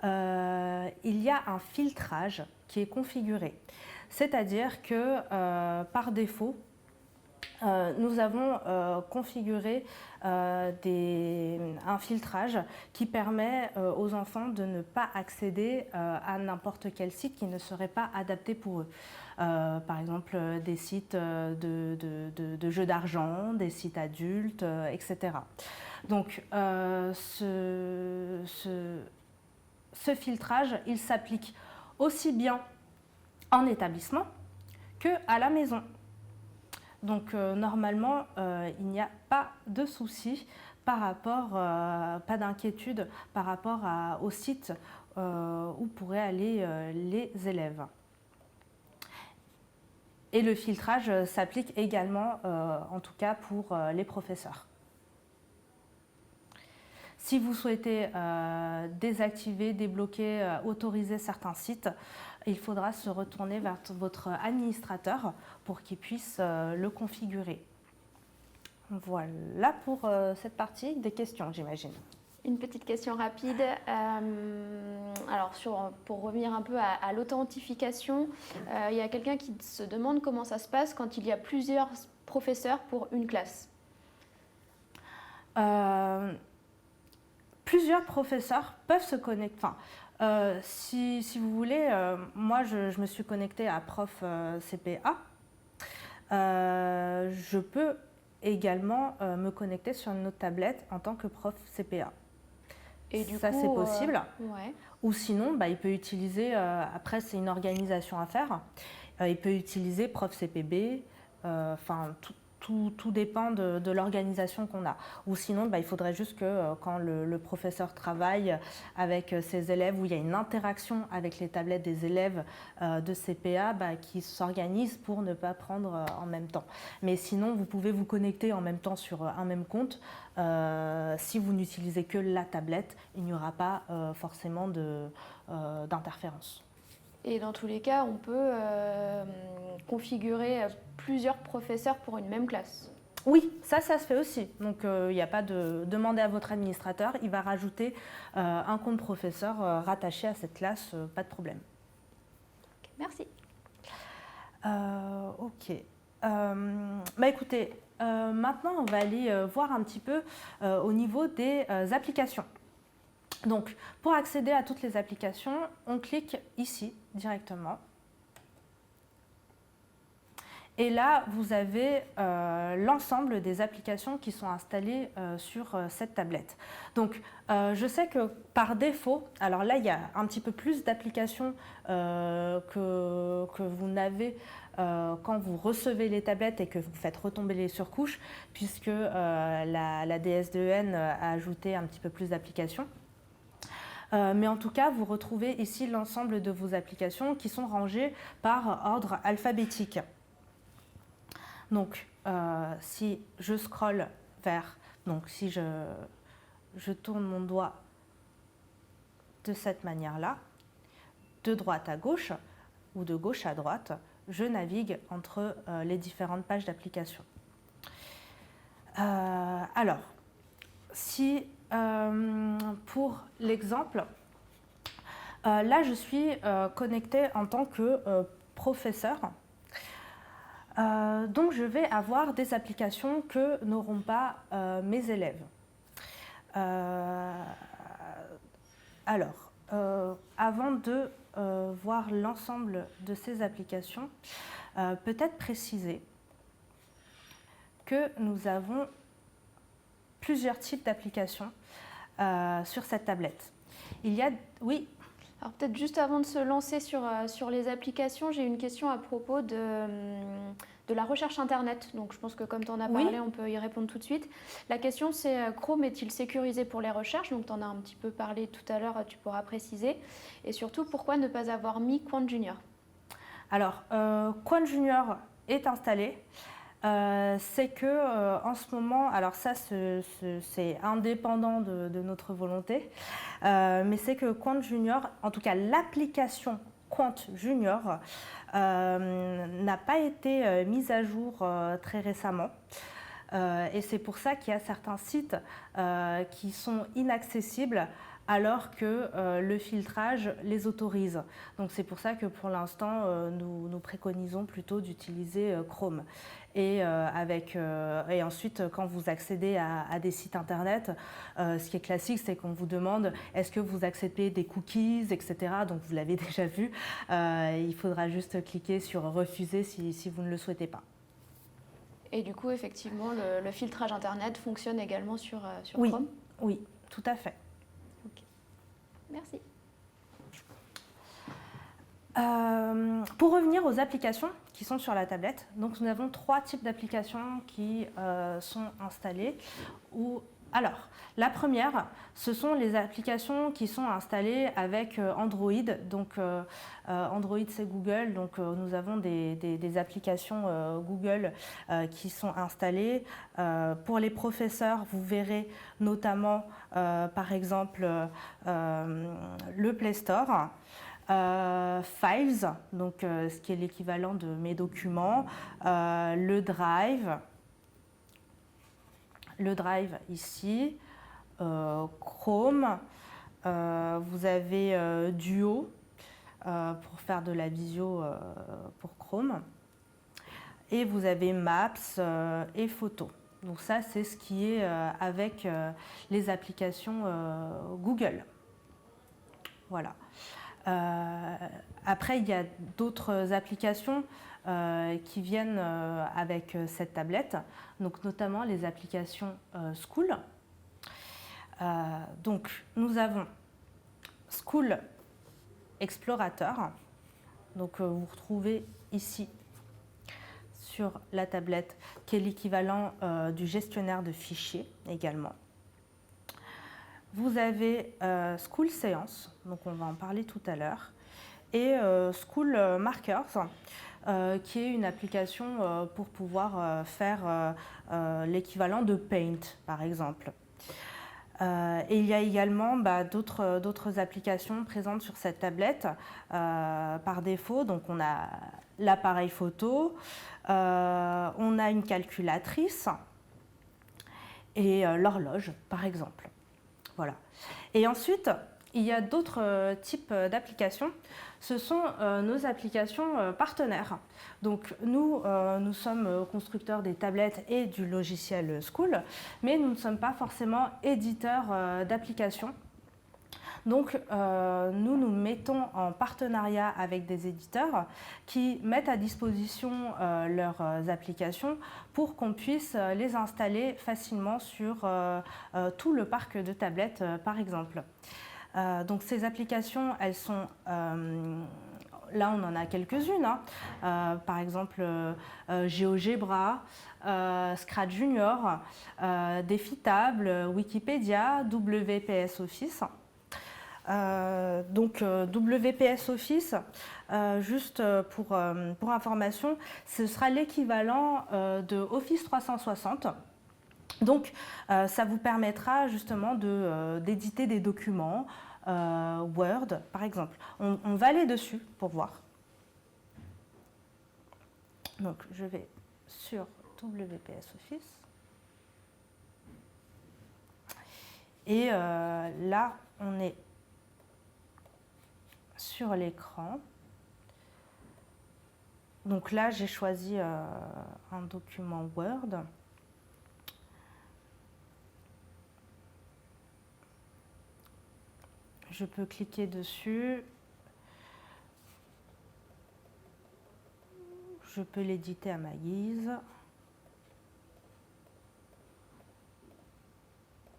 il y a un filtrage qui est configuré. C'est-à-dire que par défaut, nous avons configuré un filtrage qui permet aux enfants de ne pas accéder à n'importe quel site qui ne serait pas adapté pour eux. Par exemple, des sites de jeux d'argent, des sites adultes, etc. Donc, ce filtrage, il s'applique aussi bien en établissement qu'à la maison. Donc normalement, il n'y a pas de souci par rapport, pas d'inquiétude par rapport au site où pourraient aller les élèves. Et le filtrage s'applique également, en tout cas pour les professeurs. Si vous souhaitez désactiver, débloquer, autoriser certains sites, il faudra se retourner vers votre administrateur pour qu'il puisse le configurer. Voilà pour cette partie. Des questions, j'imagine. Une petite question rapide. Alors, pour revenir un peu à l'authentification, il y a quelqu'un qui se demande comment ça se passe quand il y a plusieurs professeurs pour une classe. Plusieurs professeurs peuvent se connecter. Enfin, si vous voulez, moi je me suis connectée à Prof CPA. Je peux également me connecter sur une autre tablette en tant que Prof CPA. Et du ça, coup, c'est possible. Ouais. Ou sinon, il peut utiliser, après c'est une organisation à faire, il peut utiliser Prof CPB, enfin tout dépend de l'organisation qu'on a. Ou sinon, il faudrait juste que quand le professeur travaille avec ses élèves, où il y a une interaction avec les tablettes des élèves de CPA, qu'ils s'organisent pour ne pas prendre en même temps. Mais sinon, vous pouvez vous connecter en même temps sur un même compte. Si vous n'utilisez que la tablette, il n'y aura pas forcément d'interférence. Et dans tous les cas, on peut configurer plusieurs professeurs pour une même classe. Oui, ça se fait aussi. Donc, il n'y a pas de demander à votre administrateur. Il va rajouter un compte professeur rattaché à cette classe, pas de problème. Okay, merci. Ok. Écoutez, maintenant, on va aller voir un petit peu au niveau des applications. Donc, pour accéder à toutes les applications, on clique ici directement. Et là, vous avez l'ensemble des applications qui sont installées sur cette tablette. Donc, je sais que par défaut, alors là, il y a un petit peu plus d'applications que vous n'avez quand vous recevez les tablettes et que vous faites retomber les surcouches, puisque la DSDEN a ajouté un petit peu plus d'applications. Mais en tout cas, vous retrouvez ici l'ensemble de vos applications qui sont rangées par ordre alphabétique. Donc, si je scrolle vers, donc si je tourne mon doigt de cette manière-là, de droite à gauche ou de gauche à droite, je navigue entre les différentes pages d'application. Alors, si pour l'exemple, là je suis connectée en tant que professeur. Donc je vais avoir des applications que n'auront pas mes élèves. Alors, avant de voir l'ensemble de ces applications, peut-être préciser que nous avons plusieurs types d'applications sur cette tablette. Il y a... Oui. Alors peut-être juste avant de se lancer sur les applications, j'ai une question à propos de la recherche Internet. Donc je pense que comme tu en as parlé, on peut y répondre tout de suite. La question c'est Chrome est-il sécurisé pour les recherches? Donc tu en as un petit peu parlé tout à l'heure, tu pourras préciser. Et surtout, pourquoi ne pas avoir mis Quant Junior? Alors, Quant Junior est installé. C'est que en ce moment, alors ça c'est indépendant de notre volonté, mais c'est que Quant Junior, en tout cas l'application Quant Junior, n'a pas été mise à jour très récemment. Et c'est pour ça qu'il y a certains sites qui sont inaccessibles alors que le filtrage les autorise. Donc c'est pour ça que pour l'instant, nous préconisons plutôt d'utiliser Chrome. Et ensuite, quand vous accédez à des sites internet, ce qui est classique, c'est qu'on vous demande est-ce que vous acceptez des cookies, etc. Donc vous l'avez déjà vu. Il faudra juste cliquer sur refuser si vous ne le souhaitez pas. Et du coup, effectivement, le filtrage internet fonctionne également sur oui, Chrome? Oui, tout à fait. Ok. Merci. Pour revenir aux applications qui sont sur la tablette, donc nous avons 3 types d'applications qui sont installées. Alors, la première, ce sont les applications qui sont installées avec Android. Donc, Android, c'est Google. Donc, nous avons des applications Google qui sont installées. Pour les professeurs, vous verrez notamment, par exemple, le Play Store. Files, donc ce qui est l'équivalent de mes documents, le Drive ici, Chrome, vous avez Duo pour faire de la visio pour Chrome, et vous avez Maps et Photos. Donc ça, c'est ce qui est avec les applications Google. Voilà. Après, il y a d'autres applications qui viennent avec cette tablette, donc notamment les applications School. Donc, nous avons School Explorator, donc vous retrouvez ici sur la tablette, qui est l'équivalent du gestionnaire de fichiers également. Vous avez School Séance, donc on va en parler tout à l'heure, et School Markers, qui est une application pour pouvoir faire l'équivalent de Paint, par exemple. Et il y a également d'autres applications présentes sur cette tablette par défaut. Donc on a l'appareil photo, on a une calculatrice et l'horloge, par exemple. Voilà. Et ensuite, il y a d'autres types d'applications. Ce sont nos applications partenaires. Donc nous sommes constructeurs des tablettes et du logiciel School, mais nous ne sommes pas forcément éditeurs d'applications. Donc nous mettons en partenariat avec des éditeurs qui mettent à disposition leurs applications pour qu'on puisse les installer facilement sur tout le parc de tablettes, par exemple. Donc ces applications, elles sont... là, on en a quelques-unes. Par exemple, GeoGebra, Scratch Junior, Défitable, Wikipédia, WPS Office. Donc WPS Office, juste pour information, ce sera l'équivalent de Office 360. Donc ça vous permettra justement d'éditer des documents, Word par exemple. On va aller dessus pour voir. Donc je vais sur WPS Office. Et là, on est sur l'écran. Donc là, j'ai choisi un document Word. Je peux cliquer dessus. je peux l'éditer à ma guise.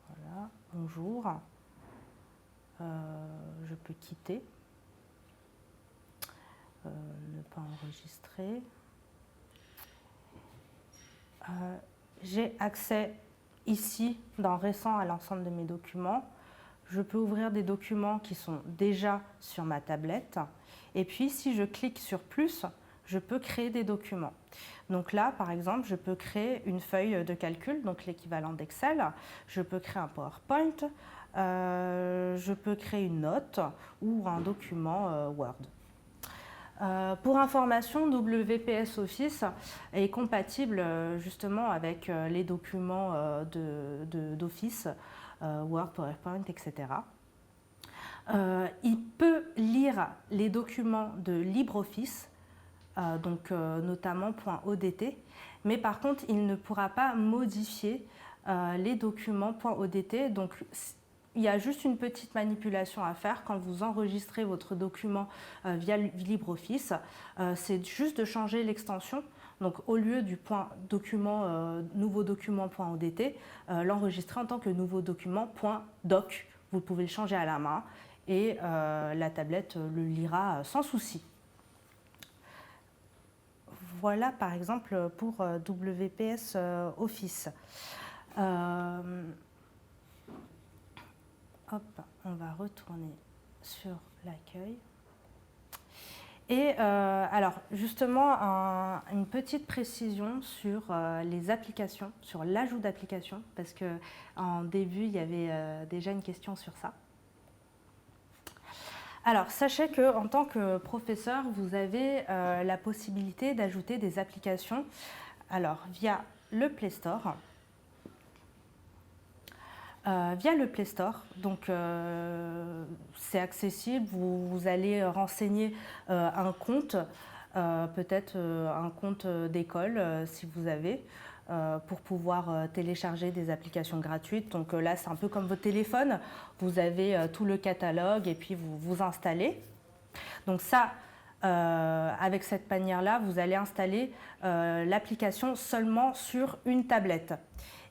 Voilà, bonjour. Je peux quitter, ne pas enregistrer. J'ai accès ici, dans Récent, à l'ensemble de mes documents. Je peux ouvrir des documents qui sont déjà sur ma tablette. Et puis, si je clique sur plus, je peux créer des documents. Donc là, par exemple, je peux créer une feuille de calcul, donc l'équivalent d'Excel. Je peux créer un PowerPoint. Je peux créer une note ou un document Word. Pour information, WPS Office est compatible justement avec les documents d'Office, Word, PowerPoint, etc. Il peut lire les documents de LibreOffice, notamment .odt, mais par contre, il ne pourra pas modifier les documents .odt. Donc, il y a juste une petite manipulation à faire quand vous enregistrez votre document via LibreOffice. C'est juste de changer l'extension. Donc, au lieu du nouveau document.odt, l'enregistrer en tant que nouveau document.doc. Vous pouvez le changer à la main et la tablette le lira sans souci. Voilà par exemple pour WPS Office. Hop, on va retourner sur l'accueil. Et alors justement, une petite précision sur les applications, sur l'ajout d'applications, parce qu'en début, il y avait déjà une question sur ça. Alors, sachez qu'en tant que professeur, vous avez la possibilité d'ajouter des applications via le Play Store. Via le Play Store, donc c'est accessible, vous allez renseigner un compte, peut-être un compte d'école si vous avez, pour pouvoir télécharger des applications gratuites. Donc là, c'est un peu comme votre téléphone, vous avez tout le catalogue et puis vous installez. Donc ça, avec cette manière-là, vous allez installer l'application seulement sur une tablette.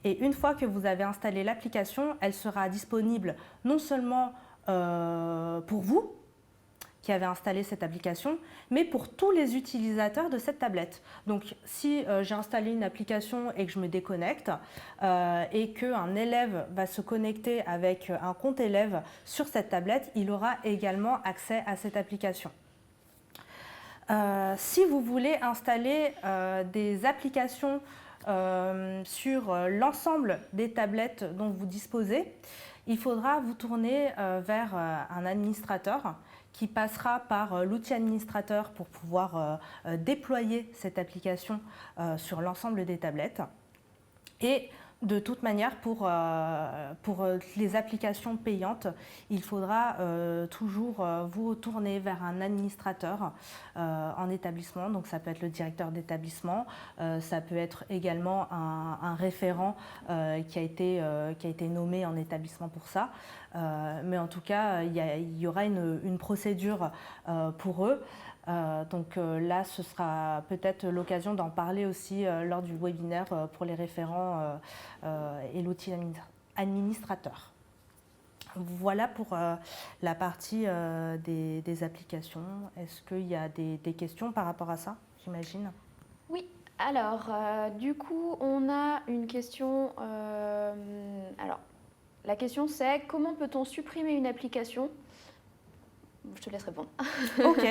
Et une fois que vous avez installé l'application, elle sera disponible non seulement pour vous, qui avez installé cette application, mais pour tous les utilisateurs de cette tablette. Donc, si j'ai installé une application et que je me déconnecte et qu'un élève va se connecter avec un compte élève sur cette tablette, il aura également accès à cette application. Si vous voulez installer des applications sur l'ensemble des tablettes dont vous disposez, il faudra vous tourner vers un administrateur qui passera par l'outil administrateur pour pouvoir déployer cette application sur l'ensemble des tablettes. Et de toute manière, pour les applications payantes, il faudra toujours vous tourner vers un administrateur en établissement. Donc ça peut être le directeur d'établissement, ça peut être également un référent qui a été nommé en établissement pour ça. Mais en tout cas, il y aura une procédure pour eux. Donc là, ce sera peut-être l'occasion d'en parler aussi lors du webinaire pour les référents et l'outil administrateur. Voilà pour la partie des applications. Est-ce qu'il y a des questions par rapport à ça, j'imagine? Oui, alors du coup, on a une question. Alors, la question c'est comment peut-on supprimer une application? Je te laisse répondre. Ok.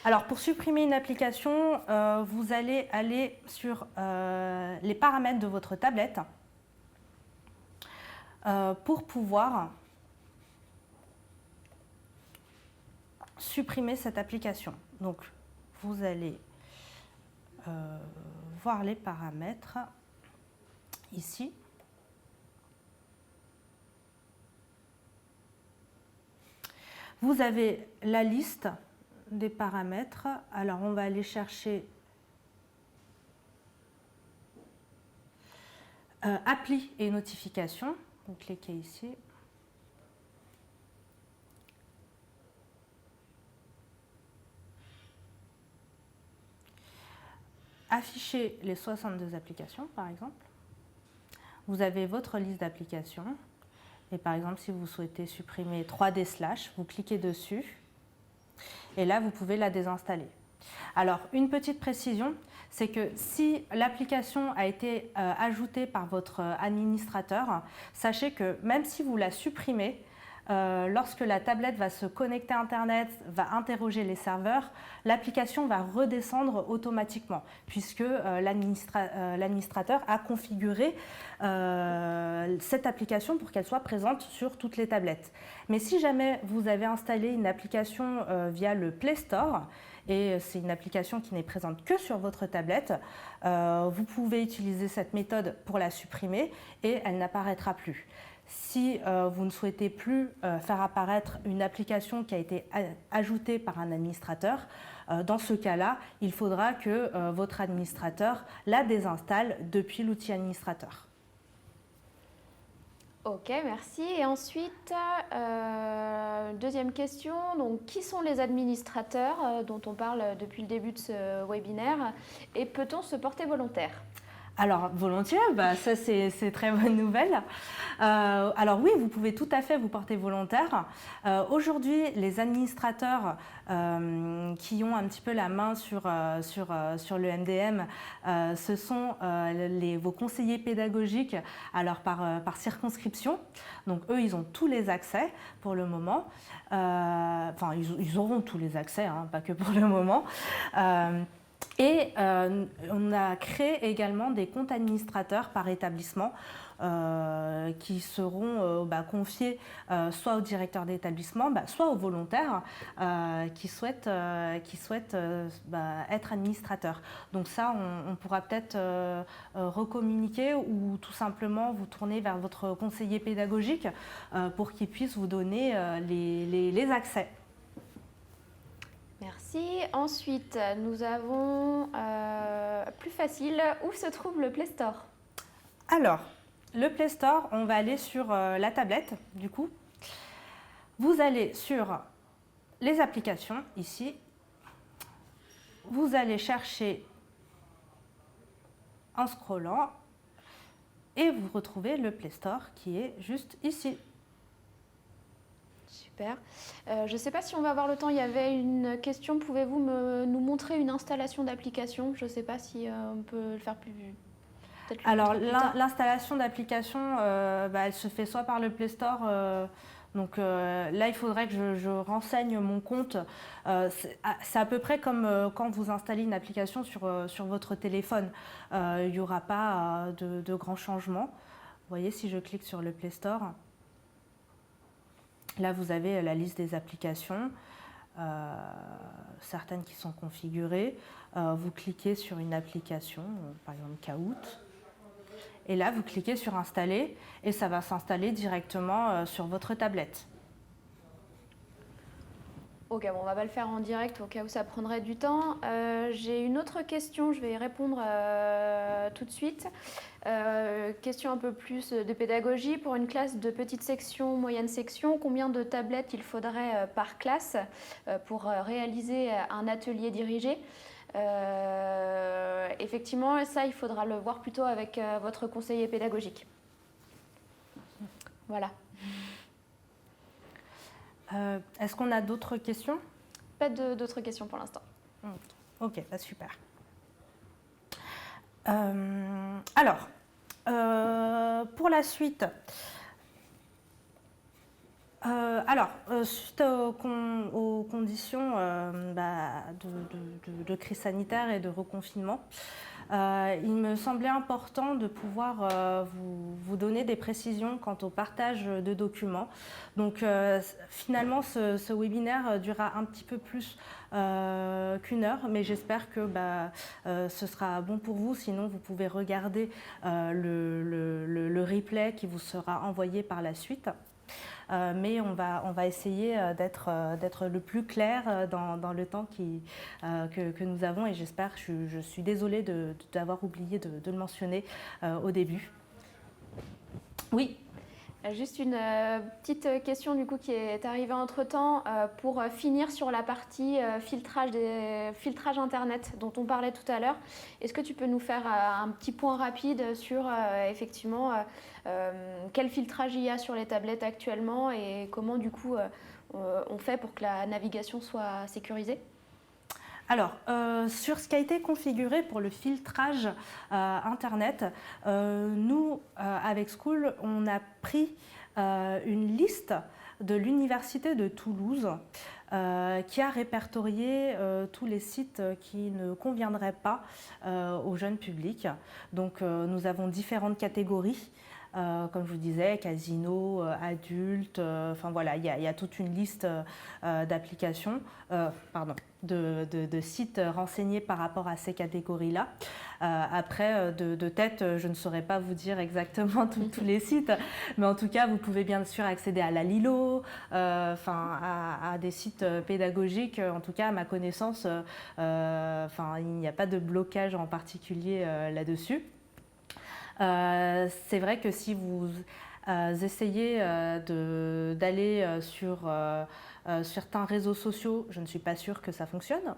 Alors, pour supprimer une application, vous allez aller sur les paramètres de votre tablette pour pouvoir supprimer cette application. Donc, vous allez voir les paramètres ici. Vous avez la liste des paramètres. Alors, on va aller chercher appli et notification. Vous cliquez ici. afficher les 62 applications, par exemple. Vous avez votre liste d'applications. Et par exemple, si vous souhaitez supprimer 3D/, vous cliquez dessus. Et là, vous pouvez la désinstaller. Alors, une petite précision, c'est que si l'application a été ajoutée par votre administrateur, sachez que même si vous la supprimez, lorsque la tablette va se connecter à Internet, va interroger les serveurs, l'application va redescendre automatiquement puisque l'administrateur a configuré cette application pour qu'elle soit présente sur toutes les tablettes. Mais si jamais vous avez installé une application via le Play Store, et c'est une application qui n'est présente que sur votre tablette, vous pouvez utiliser cette méthode pour la supprimer et elle n'apparaîtra plus. Si vous ne souhaitez plus faire apparaître une application qui a été ajoutée par un administrateur, dans ce cas-là, il faudra que votre administrateur la désinstalle depuis l'outil administrateur. Ok, merci. Et ensuite, deuxième question, donc, qui sont les administrateurs dont on parle depuis le début de ce webinaire et peut-on se porter volontaire ? Alors, volontiers, ça c'est très bonne nouvelle. Alors oui, vous pouvez tout à fait vous porter volontaire. Aujourd'hui, les administrateurs qui ont un petit peu la main sur le MDM, ce sont vos conseillers pédagogiques, alors par circonscription. Donc eux, ils ont tous les accès pour le moment. Enfin, ils auront tous les accès, hein, pas que pour le moment. Et on a créé également des comptes administrateurs par établissement qui seront confiés soit au directeur d'établissement, soit aux volontaires qui souhaitent être administrateurs. Donc ça, on pourra peut-être recommuniquer ou tout simplement vous tourner vers votre conseiller pédagogique pour qu'il puisse vous donner les accès. Merci. Ensuite, nous avons plus facile, où se trouve le Play Store ? Alors, le Play Store, on va aller sur la tablette, du coup. Vous allez sur les applications, ici. Vous allez chercher en scrollant et vous retrouvez le Play Store qui est juste ici. Super. Je ne sais pas si on va avoir le temps, il y avait une question, pouvez-vous nous montrer une installation d'application ? Je ne sais pas si on peut le faire plus... Alors l'installation d'application, elle se fait soit par le Play Store, donc là il faudrait que je renseigne mon compte. C'est à peu près comme quand vous installez une application sur votre téléphone. Il n'y aura pas de grands changements. Vous voyez, si je clique sur le Play Store, là vous avez la liste des applications, certaines qui sont configurées. Vous cliquez sur une application, par exemple Kahoot. Et là, vous cliquez sur Installer et ça va s'installer directement sur votre tablette. Ok, bon, on va pas le faire en direct au cas où ça prendrait du temps. J'ai une autre question, je vais y répondre tout de suite. Question un peu plus de pédagogie. Pour une classe de petite section, moyenne section, combien de tablettes il faudrait par classe pour réaliser un atelier dirigé ? Effectivement, ça, il faudra le voir plutôt avec votre conseiller pédagogique. Voilà. Est-ce qu'on a d'autres questions ? Pas d'autres questions pour l'instant. Ok, super. Alors, pour la suite, suite aux conditions de crise sanitaire et de reconfinement, il me semblait important de pouvoir vous donner des précisions quant au partage de documents. Donc finalement, ce webinaire durera un petit peu plus qu'1 heure, mais j'espère que ce sera bon pour vous. Sinon, vous pouvez regarder le replay qui vous sera envoyé par la suite. Mais on va essayer d'être le plus clair dans le temps que nous avons, et j'espère, je suis désolée d'avoir oublié de le mentionner au début. Oui. Juste une petite question du coup qui est arrivée entre-temps pour finir sur la partie filtrage Internet dont on parlait tout à l'heure. Est-ce que tu peux nous faire un petit point rapide sur effectivement quel filtrage il y a sur les tablettes actuellement et comment du coup on fait pour que la navigation soit sécurisée? Alors, sur ce qui a été configuré pour le filtrage Internet, nous, avec Skool, on a pris une liste de l'Université de Toulouse qui a répertorié tous les sites qui ne conviendraient pas au jeune public. Donc, nous avons différentes catégories. Comme je vous disais, casino, adultes, enfin voilà, il y a toute une liste d'applications, de sites renseignés par rapport à ces catégories-là. Après, de tête, je ne saurais pas vous dire exactement tous les sites, mais en tout cas, vous pouvez bien sûr accéder à la Lilo, à des sites pédagogiques. En tout cas, à ma connaissance, il n'y a pas de blocage en particulier là-dessus. C'est vrai que si vous essayez d'aller sur certains réseaux sociaux, je ne suis pas sûre que ça fonctionne.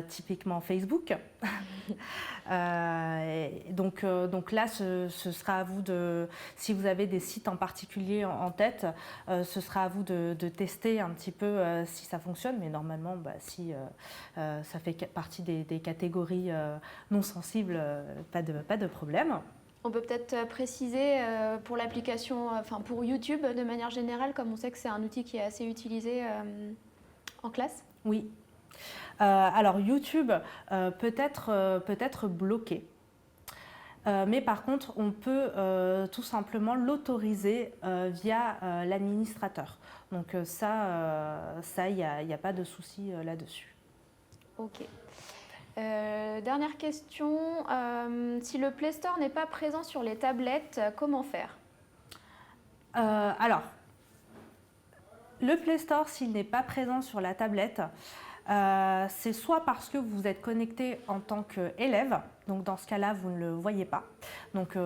Typiquement Facebook. Donc là, ce sera à vous si vous avez des sites en particulier en tête, ce sera à vous de tester un petit peu si ça fonctionne, mais normalement, si ça fait partie des catégories non sensibles, pas de problème. On peut peut-être préciser pour l'application, pour YouTube de manière générale, comme on sait que c'est un outil qui est assez utilisé en classe. Oui. Alors YouTube peut être bloqué, mais par contre on peut tout simplement l'autoriser via l'administrateur. Donc il n'y a pas de souci là-dessus. Ok. Dernière question, si le Play Store n'est pas présent sur les tablettes, comment faire? Alors, le Play Store, s'il n'est pas présent sur la tablette, c'est soit parce que vous êtes connecté en tant qu'élève, donc dans ce cas-là, vous ne le voyez pas. Donc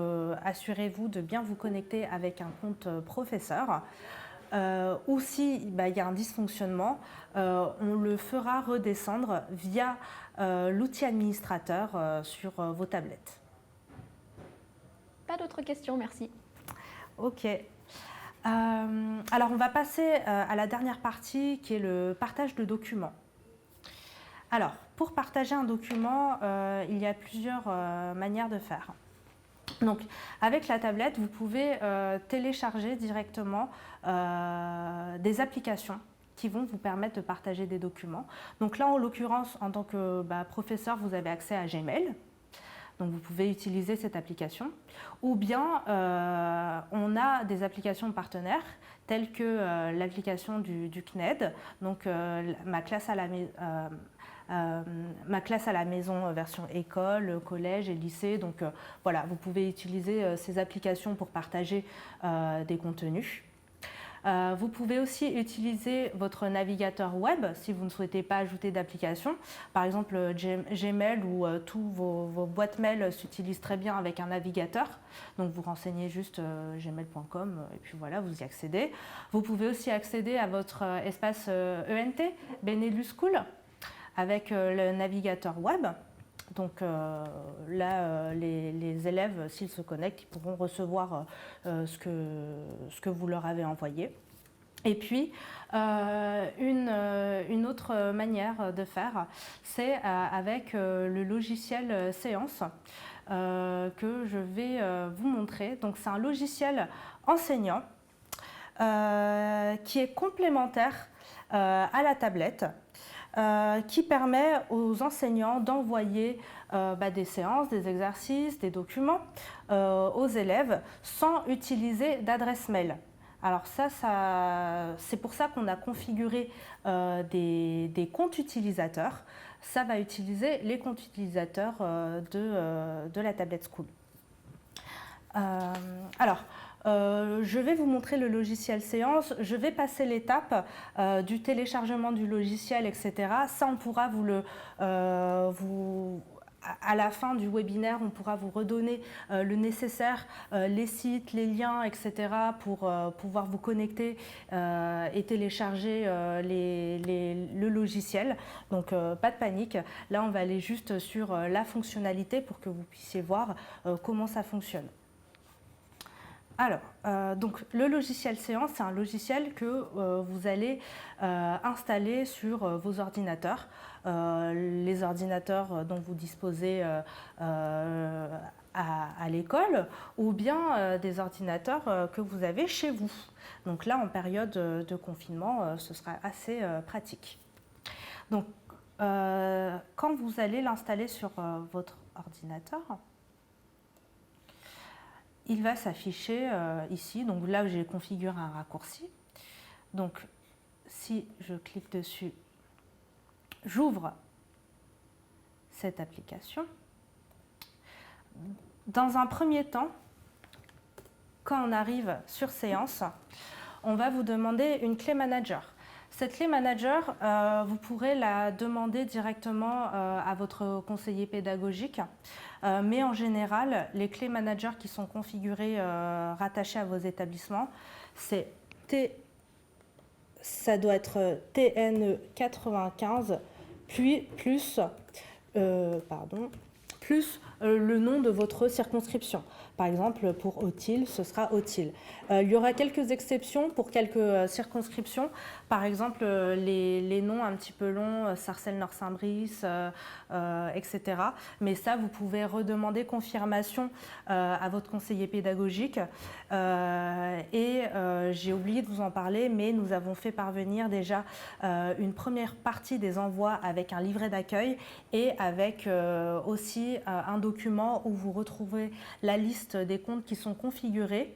assurez-vous de bien vous connecter avec un compte professeur. Ou s'il y a un dysfonctionnement, on le fera redescendre via l'outil administrateur sur vos tablettes. Pas d'autres questions, merci. Ok. Alors on va passer à la dernière partie qui est le partage de documents. Alors, pour partager un document, il y a plusieurs manières de faire. Donc, avec la tablette, vous pouvez télécharger directement des applications qui vont vous permettre de partager des documents. Donc là, en l'occurrence, en tant que professeur, vous avez accès à Gmail. Donc, vous pouvez utiliser cette application. Ou bien, on a des applications partenaires telles que l'application du CNED, donc ma classe à la maison version école, collège et lycée. Donc voilà, vous pouvez utiliser ces applications pour partager des contenus. Vous pouvez aussi utiliser votre navigateur web si vous ne souhaitez pas ajouter d'application. Par exemple, Gmail ou tous vos boîtes mail s'utilisent très bien avec un navigateur. Donc vous renseignez juste gmail.com et puis voilà, vous y accédez. Vous pouvez aussi accéder à votre espace ENT, Benelux School, avec le navigateur web. Donc là, les élèves, s'ils se connectent, ils pourront recevoir ce que vous leur avez envoyé. Et puis, une autre manière de faire, c'est avec le logiciel Séance que je vais vous montrer. Donc c'est un logiciel enseignant qui est complémentaire à la tablette. Qui permet aux enseignants d'envoyer des séances, des exercices, des documents aux élèves sans utiliser d'adresse mail. Alors c'est pour ça qu'on a configuré des comptes utilisateurs. Ça va utiliser les comptes utilisateurs de la tablette Skool. Je vais vous montrer le logiciel Séance. Je vais passer l'étape du téléchargement du logiciel, etc. Ça, on pourra à la fin du webinaire, on pourra vous redonner le nécessaire, les sites, les liens, etc. pour pouvoir vous connecter et télécharger le logiciel. Donc pas de panique. Là, on va aller juste sur la fonctionnalité pour que vous puissiez voir comment ça fonctionne. Alors, donc le logiciel Séance, c'est un logiciel que vous allez installer sur vos ordinateurs, les ordinateurs dont vous disposez à l'école, ou bien des ordinateurs que vous avez chez vous. Donc là, en période de confinement, ce sera assez pratique. Donc, quand vous allez l'installer sur votre ordinateur, il va s'afficher ici. Donc là, j'ai configuré un raccourci. Donc, si je clique dessus, j'ouvre cette application. Dans un premier temps, quand on arrive sur Séance, on va vous demander une clé manager. Cette clé manager, vous pourrez la demander directement à votre conseiller pédagogique. Mais en général, les clés managers qui sont configurées, rattachées à vos établissements, ça doit être TNE95 plus le nom de votre circonscription. Par exemple, pour Autil, ce sera Autil. Il y aura quelques exceptions pour quelques circonscriptions. Par exemple, les noms un petit peu longs, Sarcelles-Nord-Saint-Brice, etc. Mais ça, vous pouvez redemander confirmation à votre conseiller pédagogique. J'ai oublié de vous en parler, mais nous avons fait parvenir déjà une première partie des envois avec un livret d'accueil et avec aussi un document où vous retrouvez la liste des comptes qui sont configurés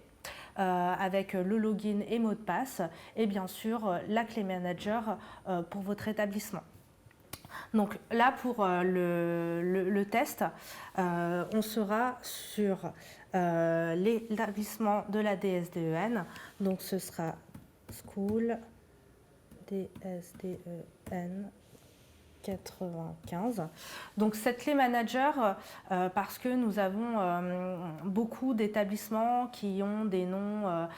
avec le login et mot de passe et bien sûr la clé manager pour votre établissement. Donc là pour le test, on sera sur l'établissement de la DSDEN, donc ce sera School DSDEN 95. Donc cette clé manager, parce que nous avons beaucoup d'établissements qui ont des noms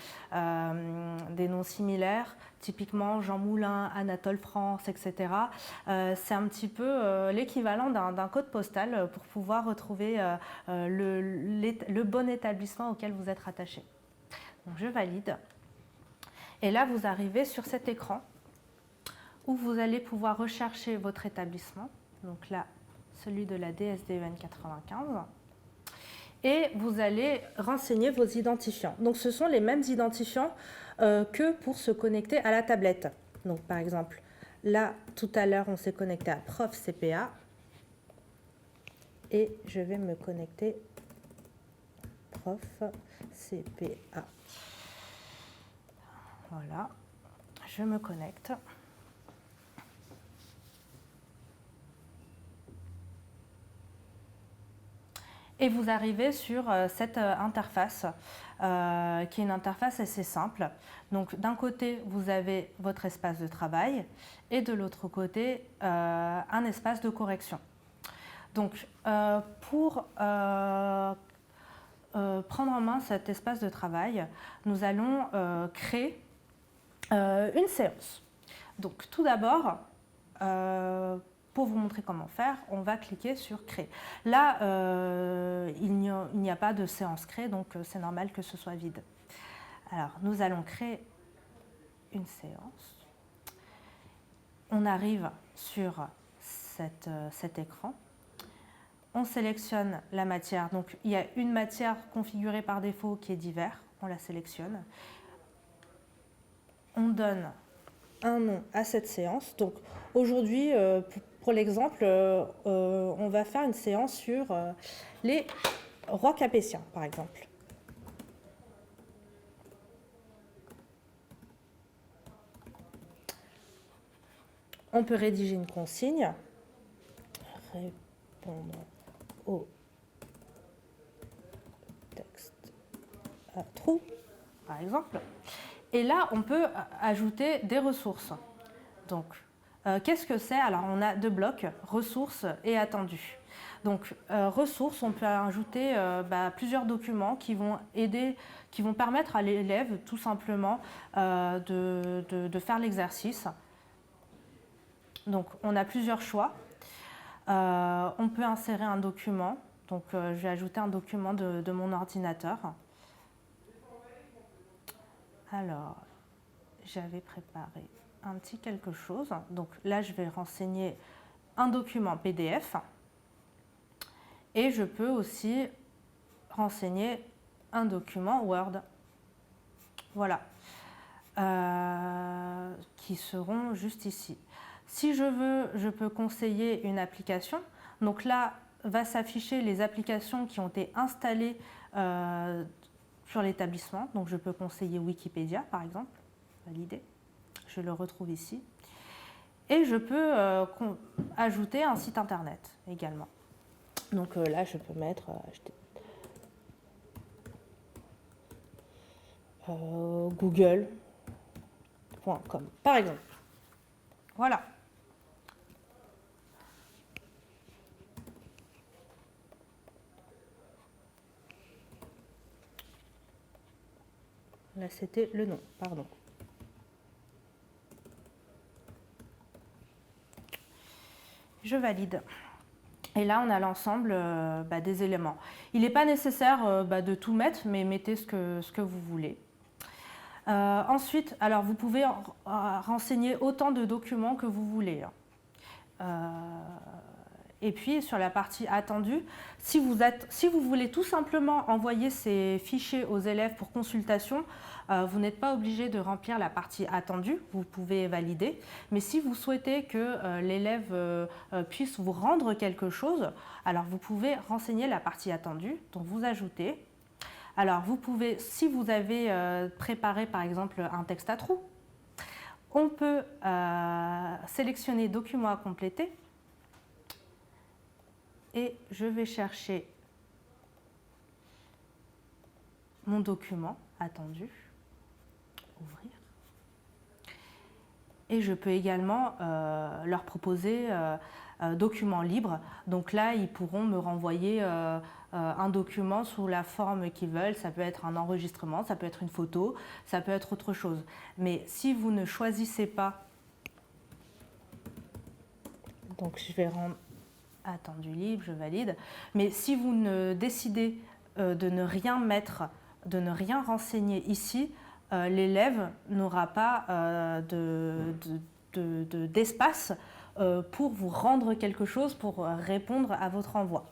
similaires, typiquement Jean Moulin, Anatole France, etc. C'est un petit peu l'équivalent d'un code postal pour pouvoir retrouver le bon établissement auquel vous êtes rattaché. Donc je valide. Et là, vous arrivez sur cet écran où vous allez pouvoir rechercher votre établissement, donc là, celui de la DSDEN 95, et vous allez renseigner vos identifiants. Donc ce sont les mêmes identifiants que pour se connecter à la tablette. Donc par exemple, là, tout à l'heure, on s'est connecté à Prof CPA, et je vais me connecter Prof CPA. Voilà, je me connecte. Et vous arrivez sur cette interface, qui est une interface assez simple. Donc d'un côté, vous avez votre espace de travail et de l'autre côté, un espace de correction. Donc pour prendre en main cet espace de travail, nous allons créer une séance. Donc tout d'abord, pour vous montrer comment faire, on va cliquer sur Créer. Là, il n'y a pas de séance créée, donc c'est normal que ce soit vide. Alors, nous allons créer une séance. On arrive sur cet écran. On sélectionne la matière. Donc, il y a une matière configurée par défaut qui est divers. On la sélectionne. On donne un nom à cette séance. Donc, aujourd'hui, pour l'exemple, on va faire une séance sur les rois capétiens, par exemple. On peut rédiger une consigne. Répondre au texte à trous, par exemple. Et là, on peut ajouter des ressources. Donc, qu'est-ce que c'est? Alors, on a deux blocs, ressources et attendu. Donc, ressources, on peut ajouter plusieurs documents qui vont aider, qui vont permettre à l'élève tout simplement de faire l'exercice. Donc, on a plusieurs choix. On peut insérer un document. Donc, je vais ajouter un document de mon ordinateur. Alors, j'avais préparé un petit quelque chose. Donc là, je vais renseigner un document PDF. Et je peux aussi renseigner un document Word. Voilà. Qui seront juste ici. Si je veux, je peux conseiller une application. Donc là, va s'afficher les applications qui ont été installées sur l'établissement. Donc je peux conseiller Wikipédia, par exemple. Valider. Je le retrouve ici. Et je peux ajouter un site internet également. Donc là, je peux mettre google.com, par exemple. Voilà. Là, c'était le nom, pardon. Je valide. Et là, on a l'ensemble des éléments. Il n'est pas nécessaire de tout mettre, mais mettez ce que vous voulez. Ensuite, alors vous pouvez renseigner autant de documents que vous voulez. Et puis, sur la partie attendue, si vous voulez tout simplement envoyer ces fichiers aux élèves pour consultation, vous n'êtes pas obligé de remplir la partie attendue, vous pouvez valider. Mais si vous souhaitez que l'élève puisse vous rendre quelque chose, alors vous pouvez renseigner la partie attendue, donc vous ajoutez. Alors, vous pouvez, si vous avez préparé par exemple un texte à trous, on peut sélectionner documents à compléter. Et je vais chercher mon document attendu, ouvrir. Et je peux également leur proposer document libre. Donc là, ils pourront me renvoyer un document sous la forme qu'ils veulent. Ça peut être un enregistrement, ça peut être une photo, ça peut être autre chose. Mais si vous ne choisissez pas, donc je vais rendre attendu libre, je valide. Mais si vous ne décidez de ne rien mettre, de ne rien renseigner ici, l'élève n'aura pas d'espace pour vous rendre quelque chose, pour répondre à votre envoi.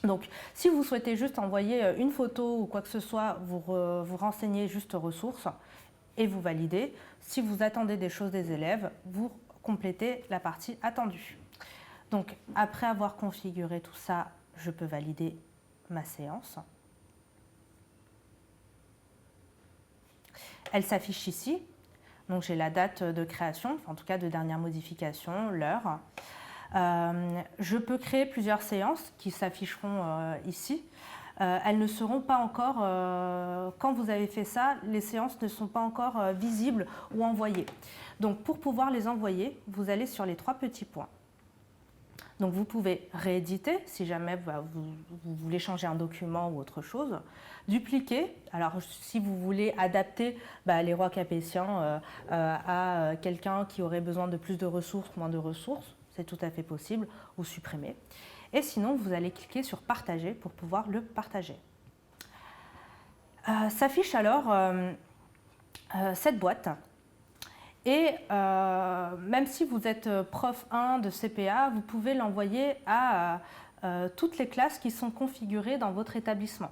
Donc, si vous souhaitez juste envoyer une photo ou quoi que ce soit, vous renseignez juste ressources et vous validez. Si vous attendez des choses des élèves, vous complétez la partie attendue. Donc, après avoir configuré tout ça, je peux valider ma séance. Elle s'affiche ici. Donc, j'ai la date de création, en tout cas de dernière modification, l'heure. Je peux créer plusieurs séances qui s'afficheront ici. Elles ne seront pas encore, quand vous avez fait ça, les séances ne sont pas encore visibles ou envoyées. Donc, pour pouvoir les envoyer, vous allez sur les 3 petits points. Donc vous pouvez rééditer si jamais vous voulez changer un document ou autre chose. Dupliquer, alors si vous voulez adapter les rois capétiens à quelqu'un qui aurait besoin de plus de ressources, moins de ressources, c'est tout à fait possible, ou supprimer. Et sinon, vous allez cliquer sur partager pour pouvoir le partager. S'affiche alors cette boîte. Et même si vous êtes prof 1 de CPA, vous pouvez l'envoyer à toutes les classes qui sont configurées dans votre établissement.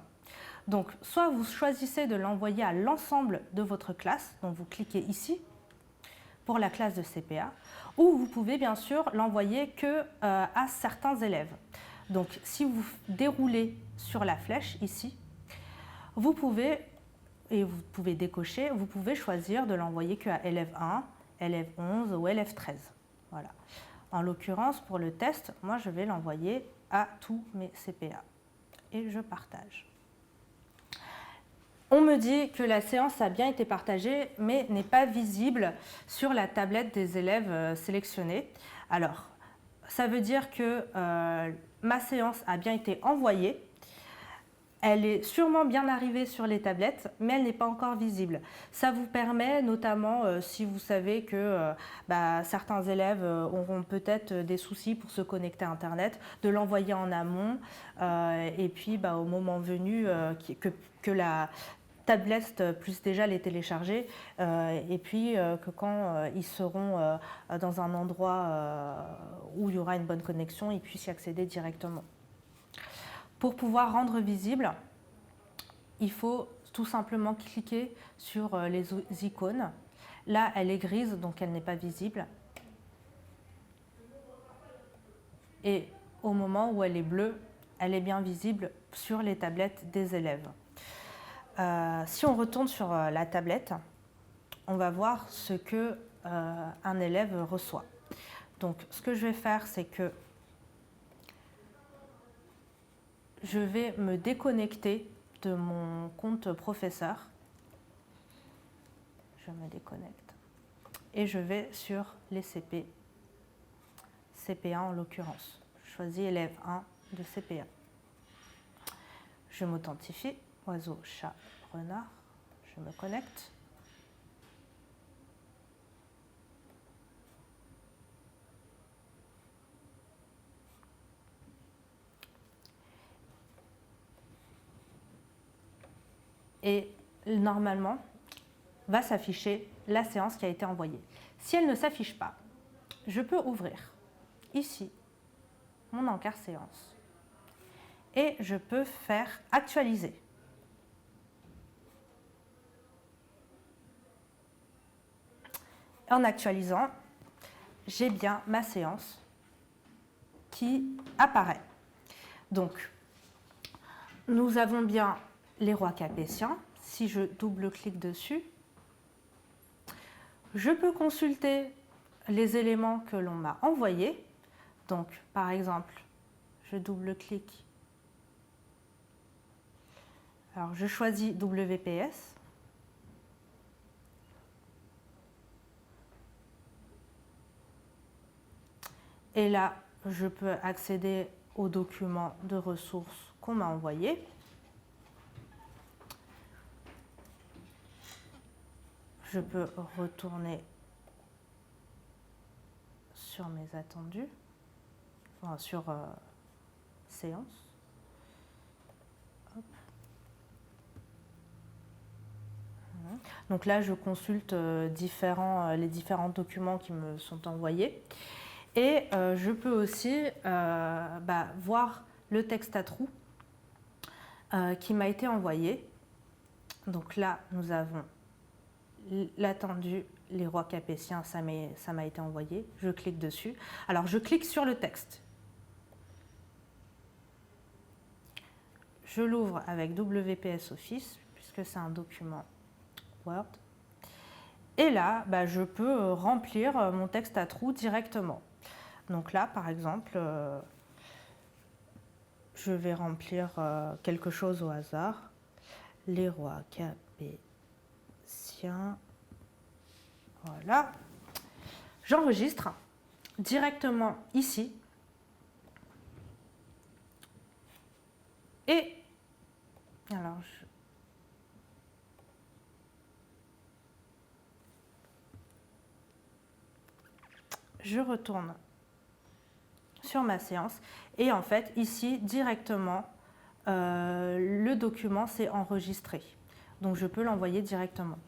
Donc, soit vous choisissez de l'envoyer à l'ensemble de votre classe, donc vous cliquez ici pour la classe de CPA, ou vous pouvez bien sûr l'envoyer que à certains élèves. Donc, si vous déroulez sur la flèche ici, vous pouvez décocher, vous pouvez choisir de l'envoyer qu'à élève 1, élève 11 ou élève 13. Voilà. En l'occurrence, pour le test, moi je vais l'envoyer à tous mes CPA. Et je partage. On me dit que la séance a bien été partagée, mais n'est pas visible sur la tablette des élèves sélectionnés. Alors, ça veut dire que ma séance a bien été envoyée. Elle est sûrement bien arrivée sur les tablettes, mais elle n'est pas encore visible. Ça vous permet, notamment si vous savez que certains élèves auront peut-être des soucis pour se connecter à Internet, de l'envoyer en amont et puis au moment venu que la tablette puisse déjà les télécharger et puis que quand ils seront dans un endroit où il y aura une bonne connexion, ils puissent y accéder directement. Pour pouvoir rendre visible, il faut tout simplement cliquer sur les icônes. Là, elle est grise, donc elle n'est pas visible. Et au moment où elle est bleue, elle est bien visible sur les tablettes des élèves. Si on retourne sur la tablette, on va voir ce que un élève reçoit. Donc, ce que je vais faire, c'est que je vais me déconnecter de mon compte professeur. Je me déconnecte et je vais sur les CP, CP1 en l'occurrence. Je choisis élève 1 de CP1. Je m'authentifie, oiseau, chat, renard. Je me connecte. Et normalement, va s'afficher la séance qui a été envoyée. Si elle ne s'affiche pas, je peux ouvrir ici mon encart séance et je peux faire actualiser. En actualisant, j'ai bien ma séance qui apparaît. Donc, nous avons bien les rois capétiens. Si je double-clique dessus, je peux consulter les éléments que l'on m'a envoyés. Donc, par exemple, je double-clique. Alors, je choisis WPS. Et là, je peux accéder aux documents de ressources qu'on m'a envoyés. Je peux retourner sur mes attendus, enfin, sur séance. Hop. Donc là, je consulte les différents documents qui me sont envoyés. Et je peux aussi voir le texte à trous qui m'a été envoyé. Donc là, nous avons l'attendu, les rois capétiens, ça m'a été envoyé. Je clique dessus. Alors, je clique sur le texte. Je l'ouvre avec WPS Office, puisque c'est un document Word. Et là, je peux remplir mon texte à trous directement. Donc là, par exemple, je vais remplir quelque chose au hasard. Les rois capétiens. Voilà. J'enregistre directement ici. Et alors, je retourne sur ma séance et en fait ici directement le document s'est enregistré, donc je peux l'envoyer directement.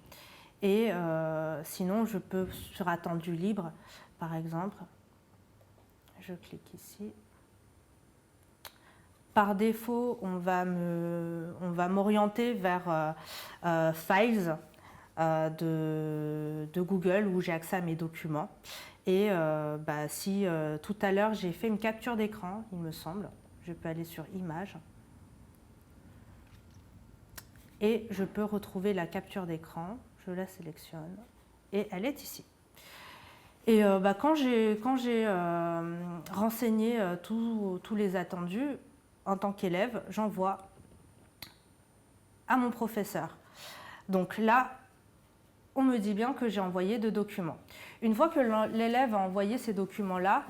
Et sinon je peux sur attendu libre par exemple, je clique ici. Par défaut on va m'orienter vers Files de Google où j'ai accès à mes documents. Et si tout à l'heure j'ai fait une capture d'écran, il me semble, je peux aller sur Images et je peux retrouver la capture d'écran, je la sélectionne et elle est ici. Et quand j'ai renseigné tous les attendus en tant qu'élève, j'envoie à mon professeur. Donc là, on me dit bien que j'ai envoyé 2 documents. Une fois que l'élève a envoyé ces documents-là,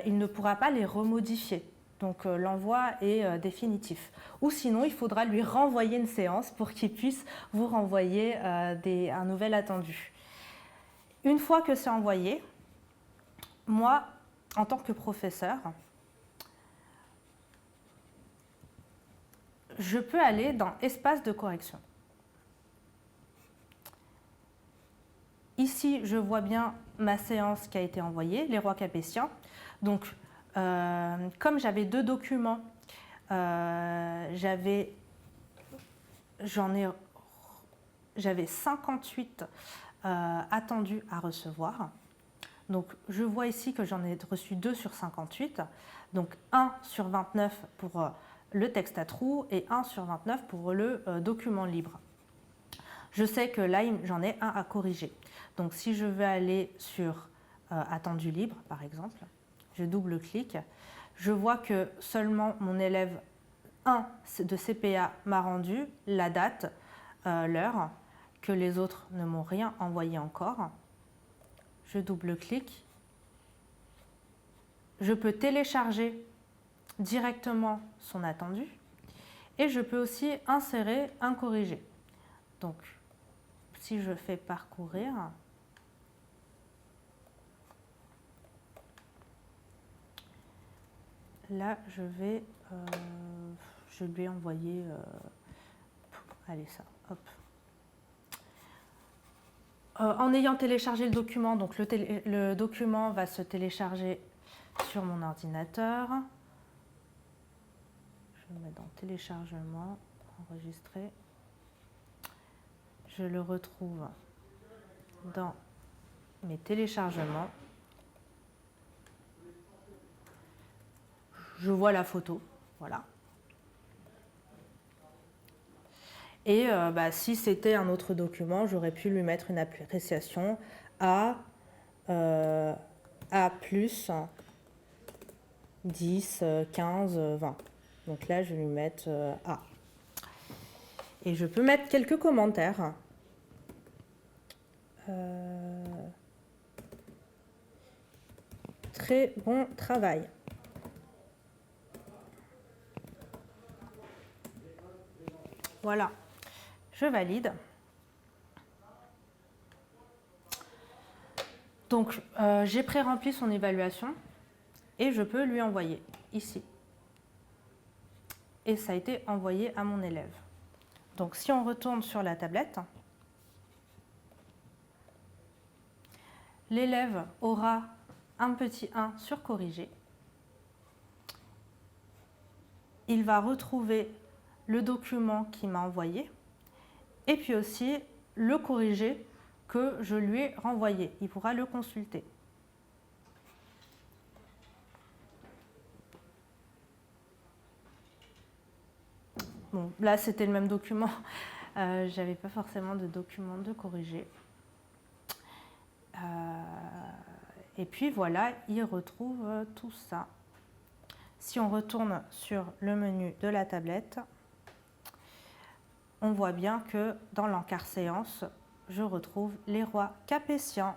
il ne pourra pas les remodifier. Donc l'envoi est définitif. Ou sinon, il faudra lui renvoyer une séance pour qu'il puisse vous renvoyer un nouvel attendu. Une fois que c'est envoyé, moi, en tant que professeur, je peux aller dans Espace de correction. Ici, je vois bien ma séance qui a été envoyée, les rois capétiens. Donc, comme j'avais 2 documents, j'avais 58 attendus à recevoir. Donc, je vois ici que j'en ai reçu 2 sur 58. Donc, 1 sur 29 pour le texte à trous et 1 sur 29 pour le document libre. Je sais que là, j'en ai un à corriger. Donc, si je veux aller sur attendu libre, par exemple, je double-clique, je vois que seulement mon élève 1 de CPA m'a rendu la date, l'heure, que les autres ne m'ont rien envoyé encore. Je double-clique. Je peux télécharger directement son attendu et je peux aussi insérer un corrigé. Donc, si je fais parcourir, là, je lui ai envoyé, allez ça, hop. En ayant téléchargé le document, donc le document va se télécharger sur mon ordinateur. Je le mets dans téléchargement, enregistrer. Je le retrouve dans mes téléchargements. Je vois la photo, voilà. Et si c'était un autre document, j'aurais pu lui mettre une appréciation A plus 10, 15, 20. Donc là, je vais lui mettre A. Et je peux mettre quelques commentaires. Très bon travail. Voilà, je valide. Donc, j'ai pré-rempli son évaluation et je peux lui envoyer ici. Et ça a été envoyé à mon élève. Donc, si on retourne sur la tablette, l'élève aura un petit 1 sur corrigé. Il va retrouver le document qu'il m'a envoyé et puis aussi le corrigé que je lui ai renvoyé. Il pourra le consulter. Bon, là, c'était le même document. Je n'avais pas forcément de document de corrigé. Et puis voilà, il retrouve tout ça. Si on retourne sur le menu de la tablette, on voit bien que dans l'encart séance, je retrouve les rois capétiens.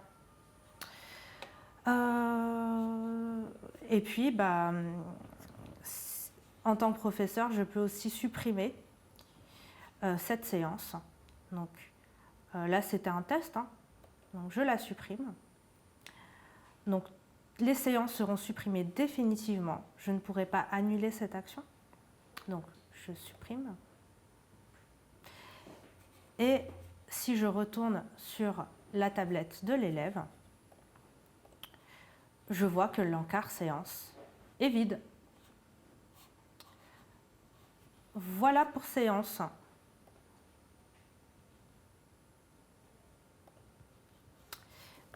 Et puis, en tant que professeur, je peux aussi supprimer cette séance. Donc là, c'était un test, hein. Donc je la supprime. Donc les séances seront supprimées définitivement. Je ne pourrai pas annuler cette action. Donc je supprime. Et si je retourne sur la tablette de l'élève, je vois que l'encart séance est vide. Voilà pour séance.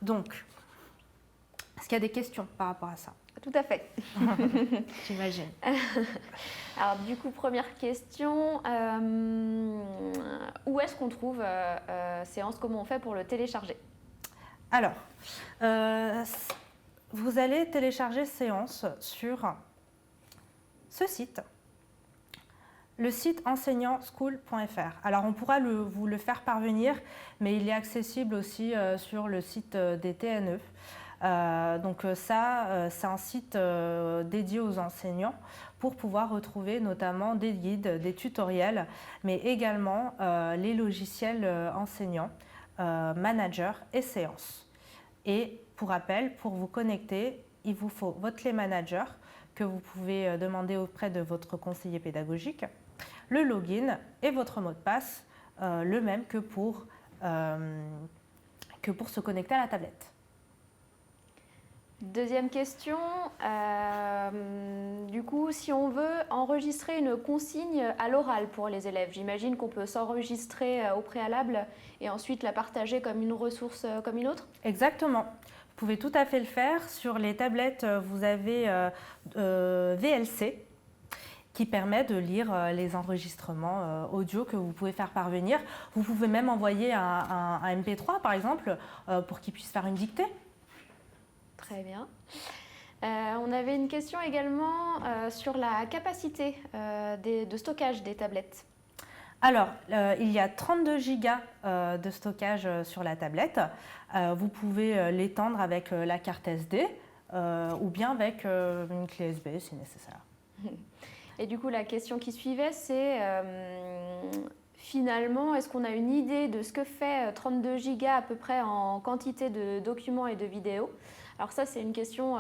Donc, est-ce qu'il y a des questions par rapport à ça? Tout à fait. J'imagine. Alors du coup, première question, où est-ce qu'on trouve séance? Comment on fait pour le télécharger? Alors, vous allez télécharger séance sur ce site. Le site enseignanschool.fr. Alors on pourra vous le faire parvenir, mais il est accessible aussi sur le site des TNE. Donc ça, c'est un site dédié aux enseignants pour pouvoir retrouver notamment des guides, des tutoriels, mais également les logiciels enseignants, managers et séances. Et pour rappel, pour vous connecter, il vous faut votre clé manager que vous pouvez demander auprès de votre conseiller pédagogique, le login et votre mot de passe, le même que pour se connecter à la tablette. Deuxième question, du coup, si on veut enregistrer une consigne à l'oral pour les élèves, j'imagine qu'on peut s'enregistrer au préalable et ensuite la partager comme une ressource comme une autre? Exactement. Vous pouvez tout à fait le faire. Sur les tablettes, vous avez VLC qui permet de lire les enregistrements audio que vous pouvez faire parvenir. Vous pouvez même envoyer un MP3 par exemple pour qu'il puisse faire une dictée. Très bien. On avait une question également sur la capacité de stockage des tablettes. Alors, il y a 32 gigas de stockage sur la tablette. Vous pouvez l'étendre avec la carte SD ou bien avec une clé USB si nécessaire. Et du coup, la question qui suivait, c'est finalement, est-ce qu'on a une idée de ce que fait 32 gigas à peu près en quantité de documents et de vidéos? Alors ça, c'est une question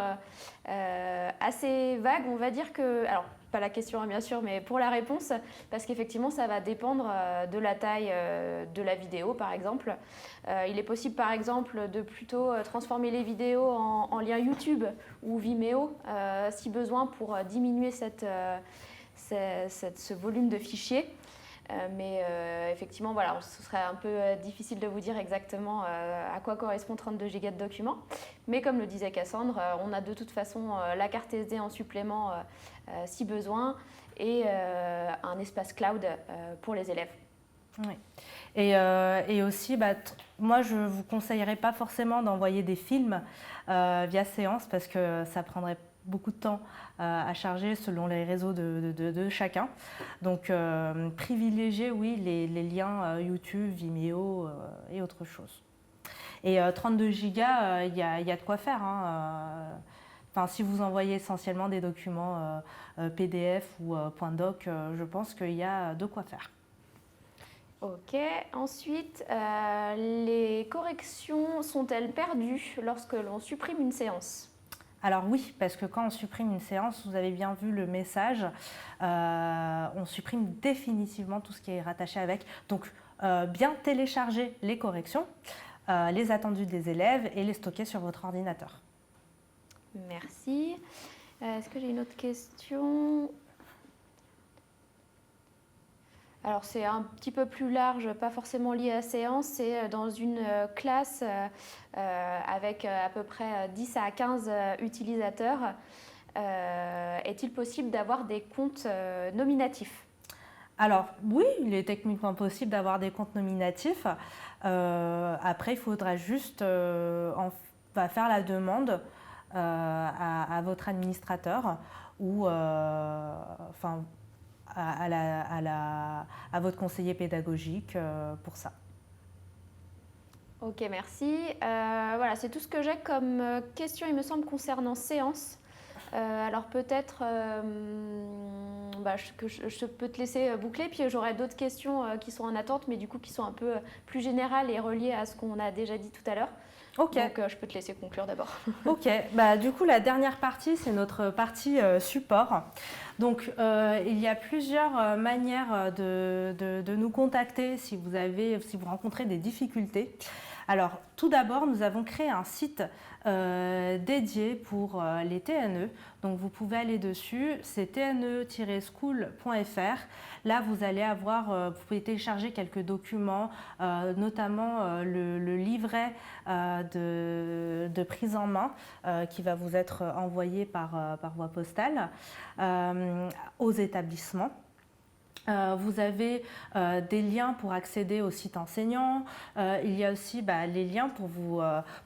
assez vague. On va dire que, alors pas la question hein, bien sûr, mais pour la réponse, parce qu'effectivement, ça va dépendre de la taille de la vidéo, par exemple. Il est possible, par exemple, de plutôt transformer les vidéos en lien YouTube ou Vimeo, si besoin, pour diminuer ce volume de fichiers. Mais effectivement, voilà, ce serait un peu difficile de vous dire exactement à quoi correspond 32 gigas de documents. Mais comme le disait Cassandre, on a de toute façon la carte SD en supplément si besoin et un espace cloud pour les élèves. Oui. Et aussi, moi, je ne vous conseillerais pas forcément d'envoyer des films via séance parce que ça prendrait beaucoup de temps à charger selon les réseaux de chacun. Donc, privilégiez, oui, les liens YouTube, Vimeo et autre chose. Et 32 gigas, il y a de quoi faire. Hein. Enfin, si vous envoyez essentiellement des documents PDF ou .doc, je pense qu'il y a de quoi faire. Ok, ensuite, les corrections sont-elles perdues lorsque l'on supprime une séance ? Alors oui, parce que quand on supprime une séance, vous avez bien vu le message, on supprime définitivement tout ce qui est rattaché avec. Donc bien télécharger les corrections, les attendus des élèves et les stocker sur votre ordinateur. Merci. Est-ce que j'ai une autre question ? Alors c'est un petit peu plus large, pas forcément lié à la séance, c'est dans une classe avec à peu près 10 à 15 utilisateurs. Est-il possible d'avoir des comptes nominatifs ? Alors oui, il est techniquement possible d'avoir des comptes nominatifs. Après, il faudra juste faire la demande à votre administrateur ou à votre conseiller pédagogique pour ça. Ok, merci. Voilà, c'est tout ce que j'ai comme question, il me semble, concernant séance. Alors peut-être que je peux te laisser boucler, puis j'aurai d'autres questions qui sont en attente, mais du coup qui sont un peu plus générales et reliées à ce qu'on a déjà dit tout à l'heure. Ok. Donc je peux te laisser conclure d'abord. Ok, du coup la dernière partie, c'est notre partie support. Donc il y a plusieurs manières de nous contacter si vous rencontrez des difficultés. Alors tout d'abord, nous avons créé un site dédié pour les TNE. Donc vous pouvez aller dessus, c'est tne-school.fr. Là, vous allez avoir, vous pouvez télécharger quelques documents, notamment le livret de prise en main qui va vous être envoyé par voie postale aux établissements. Vous avez des liens pour accéder au site enseignant. Il y a aussi les liens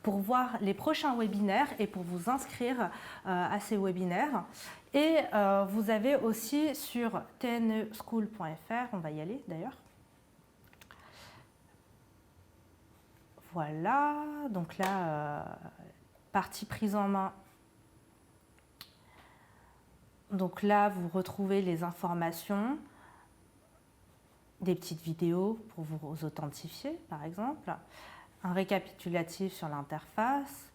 pour voir les prochains webinaires et pour vous inscrire à ces webinaires. Et vous avez aussi sur tneschool.fr, on va y aller d'ailleurs. Voilà, donc là, partie prise en main. Donc là, vous retrouvez les informations, des petites vidéos pour vous authentifier, par exemple, un récapitulatif sur l'interface,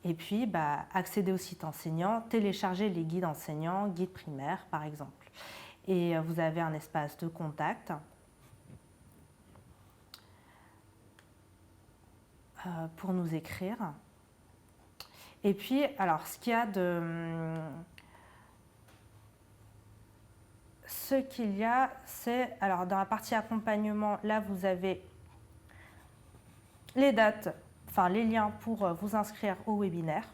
et puis accéder au site enseignant, télécharger les guides enseignants, guides primaires, par exemple. Et vous avez un espace de contact pour nous écrire. Et puis, alors, ce qu'il y a c'est, alors dans la partie accompagnement, là vous avez les dates, enfin les liens pour vous inscrire au webinaire.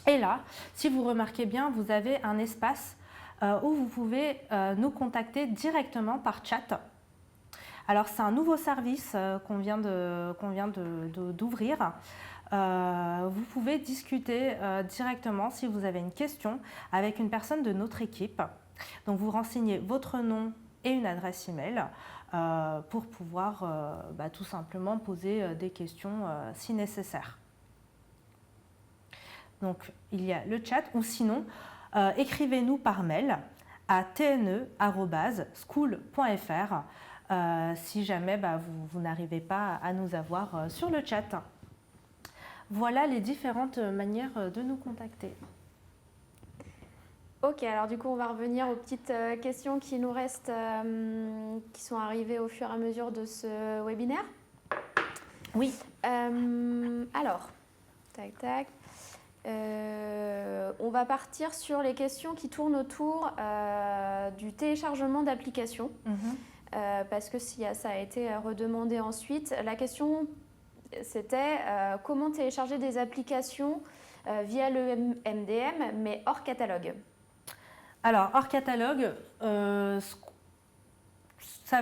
Et là, si vous remarquez bien, vous avez un espace où vous pouvez nous contacter directement par chat. Alors c'est un nouveau service qu'on vient d'ouvrir. Vous pouvez discuter directement si vous avez une question avec une personne de notre équipe. Donc vous renseignez votre nom et une adresse email pour pouvoir tout simplement poser des questions si nécessaire. Donc il y a le chat ou sinon écrivez-nous par mail à tne@school.fr si jamais vous n'arrivez pas à nous avoir sur le chat. Voilà les différentes manières de nous contacter. Ok, alors du coup, on va revenir aux petites questions qui nous restent, qui sont arrivées au fur et à mesure de ce webinaire. Oui. Alors, tac, tac. On va partir sur les questions qui tournent autour du téléchargement d'applications. Parce que ça a été redemandé ensuite. La question, c'était comment télécharger des applications via le MDM, mais hors catalogue. Alors, hors catalogue, ça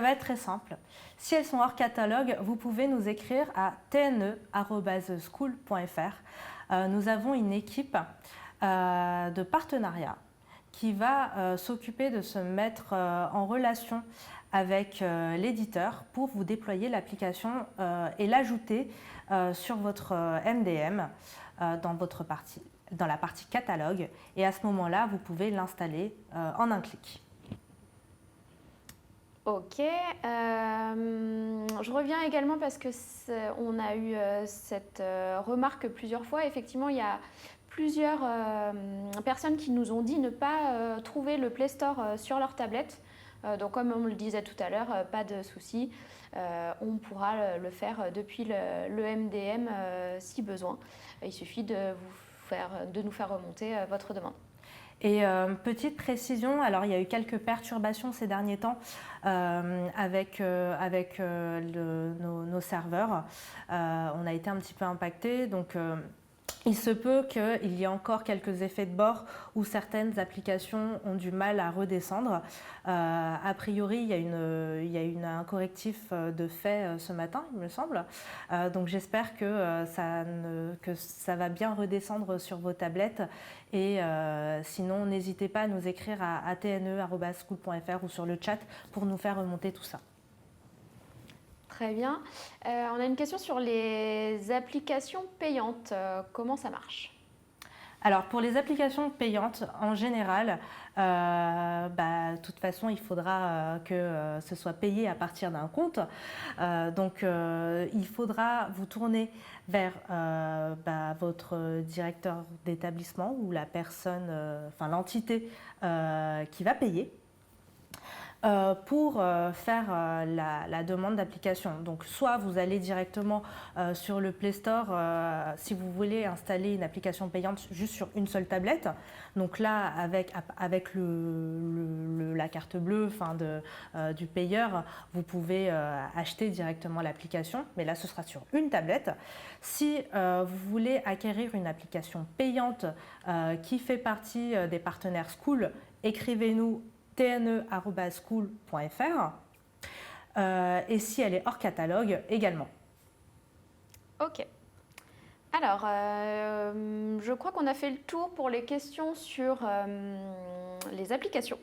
va être très simple. Si elles sont hors catalogue, vous pouvez nous écrire à tne@school.fr. Nous avons une équipe de partenariat qui va s'occuper de se mettre en relation avec l'éditeur pour vous déployer l'application et l'ajouter sur votre MDM dans la partie catalogue, et à ce moment-là, vous pouvez l'installer en un clic. Ok, je reviens également parce que on a eu cette remarque plusieurs fois. Effectivement, il y a plusieurs personnes qui nous ont dit ne pas trouver le Play Store sur leur tablette. Donc comme on le disait tout à l'heure, pas de souci, on pourra le faire depuis le MDM si besoin. Il suffit de nous faire remonter votre demande. Et petite précision, alors il y a eu quelques perturbations ces derniers temps avec nos serveurs. On a été un petit peu impacté, donc il se peut qu'il y ait encore quelques effets de bord où certaines applications ont du mal à redescendre. A priori, il y a un correctif de fait ce matin, il me semble. Donc j'espère que ça va bien redescendre sur vos tablettes. Et sinon, n'hésitez pas à nous écrire à tne@school.fr ou sur le chat pour nous faire remonter tout ça. Très bien. On a une question sur les applications payantes. Comment ça marche ? Alors pour les applications payantes, en général, de toute façon, il faudra que ce soit payé à partir d'un compte. Donc il faudra vous tourner vers votre directeur d'établissement ou la personne, l'entité qui va payer. Pour faire la demande d'application. Donc soit vous allez directement sur le Play Store si vous voulez installer une application payante juste sur une seule tablette. Donc là avec la carte bleue du payeur, vous pouvez acheter directement l'application, mais là ce sera sur une tablette. Si vous voulez acquérir une application payante qui fait partie des partenaires School, écrivez-nous tne@school.fr et si elle est hors catalogue également. Ok. Alors, je crois qu'on a fait le tour pour les questions sur les applications.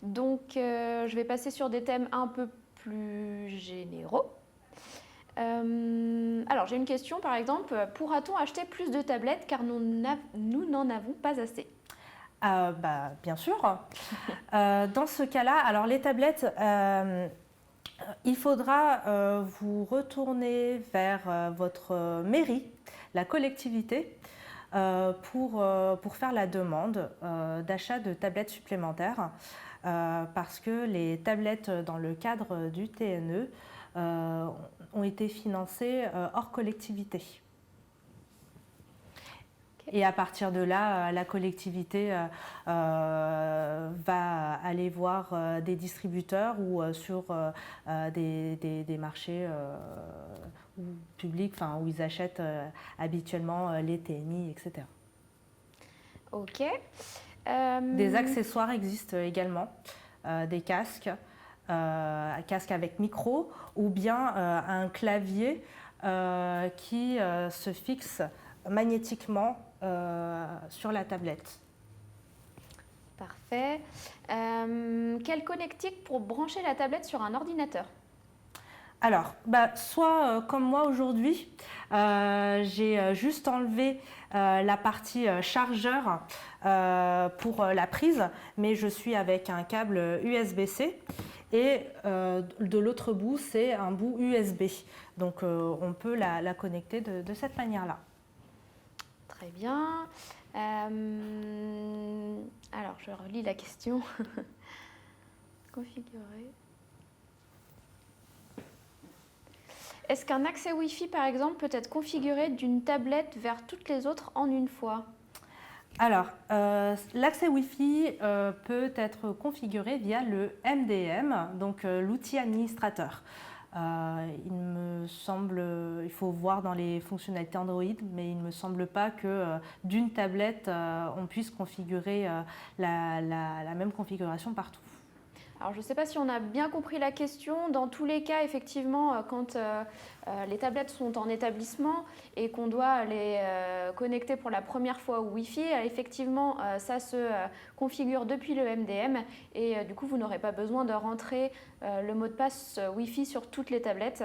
Donc, je vais passer sur des thèmes un peu plus généraux. Alors, j'ai une question, par exemple, pourra-t-on acheter plus de tablettes car nous n'en avons pas assez? Bien sûr. Dans ce cas-là, alors les tablettes, il faudra vous retourner vers votre mairie, la collectivité, pour faire la demande d'achat de tablettes supplémentaires, parce que les tablettes dans le cadre du TNE ont été financées hors collectivité. Et à partir de là, la collectivité va aller voir des distributeurs ou sur des marchés publics, où ils achètent habituellement les TNI, etc. Ok. Des accessoires existent également, des casques, casques avec micro, ou bien un clavier qui se fixe magnétiquement sur la tablette. Parfait. Quelle connectique pour brancher la tablette sur un ordinateur? Alors, soit comme moi aujourd'hui, j'ai juste enlevé la partie chargeur pour la prise, mais je suis avec un câble USB-C et de l'autre bout, c'est un bout USB. Donc, on peut la connecter de cette manière-là. Très bien. Alors, je relis la question. Configurer. Est-ce qu'un accès Wi-Fi, par exemple, peut être configuré d'une tablette vers toutes les autres en une fois? Alors, l'accès Wi-Fi peut être configuré via le MDM, donc l'outil administrateur. Il me semble, il faut voir dans les fonctionnalités Android, mais il ne me semble pas que d'une tablette, on puisse configurer la même configuration partout. Alors, je ne sais pas si on a bien compris la question. Dans tous les cas, effectivement, quand les tablettes sont en établissement et qu'on doit les connecter pour la première fois au Wi-Fi, effectivement, ça se configure depuis le MDM et du coup, vous n'aurez pas besoin de rentrer le mot de passe Wi-Fi sur toutes les tablettes.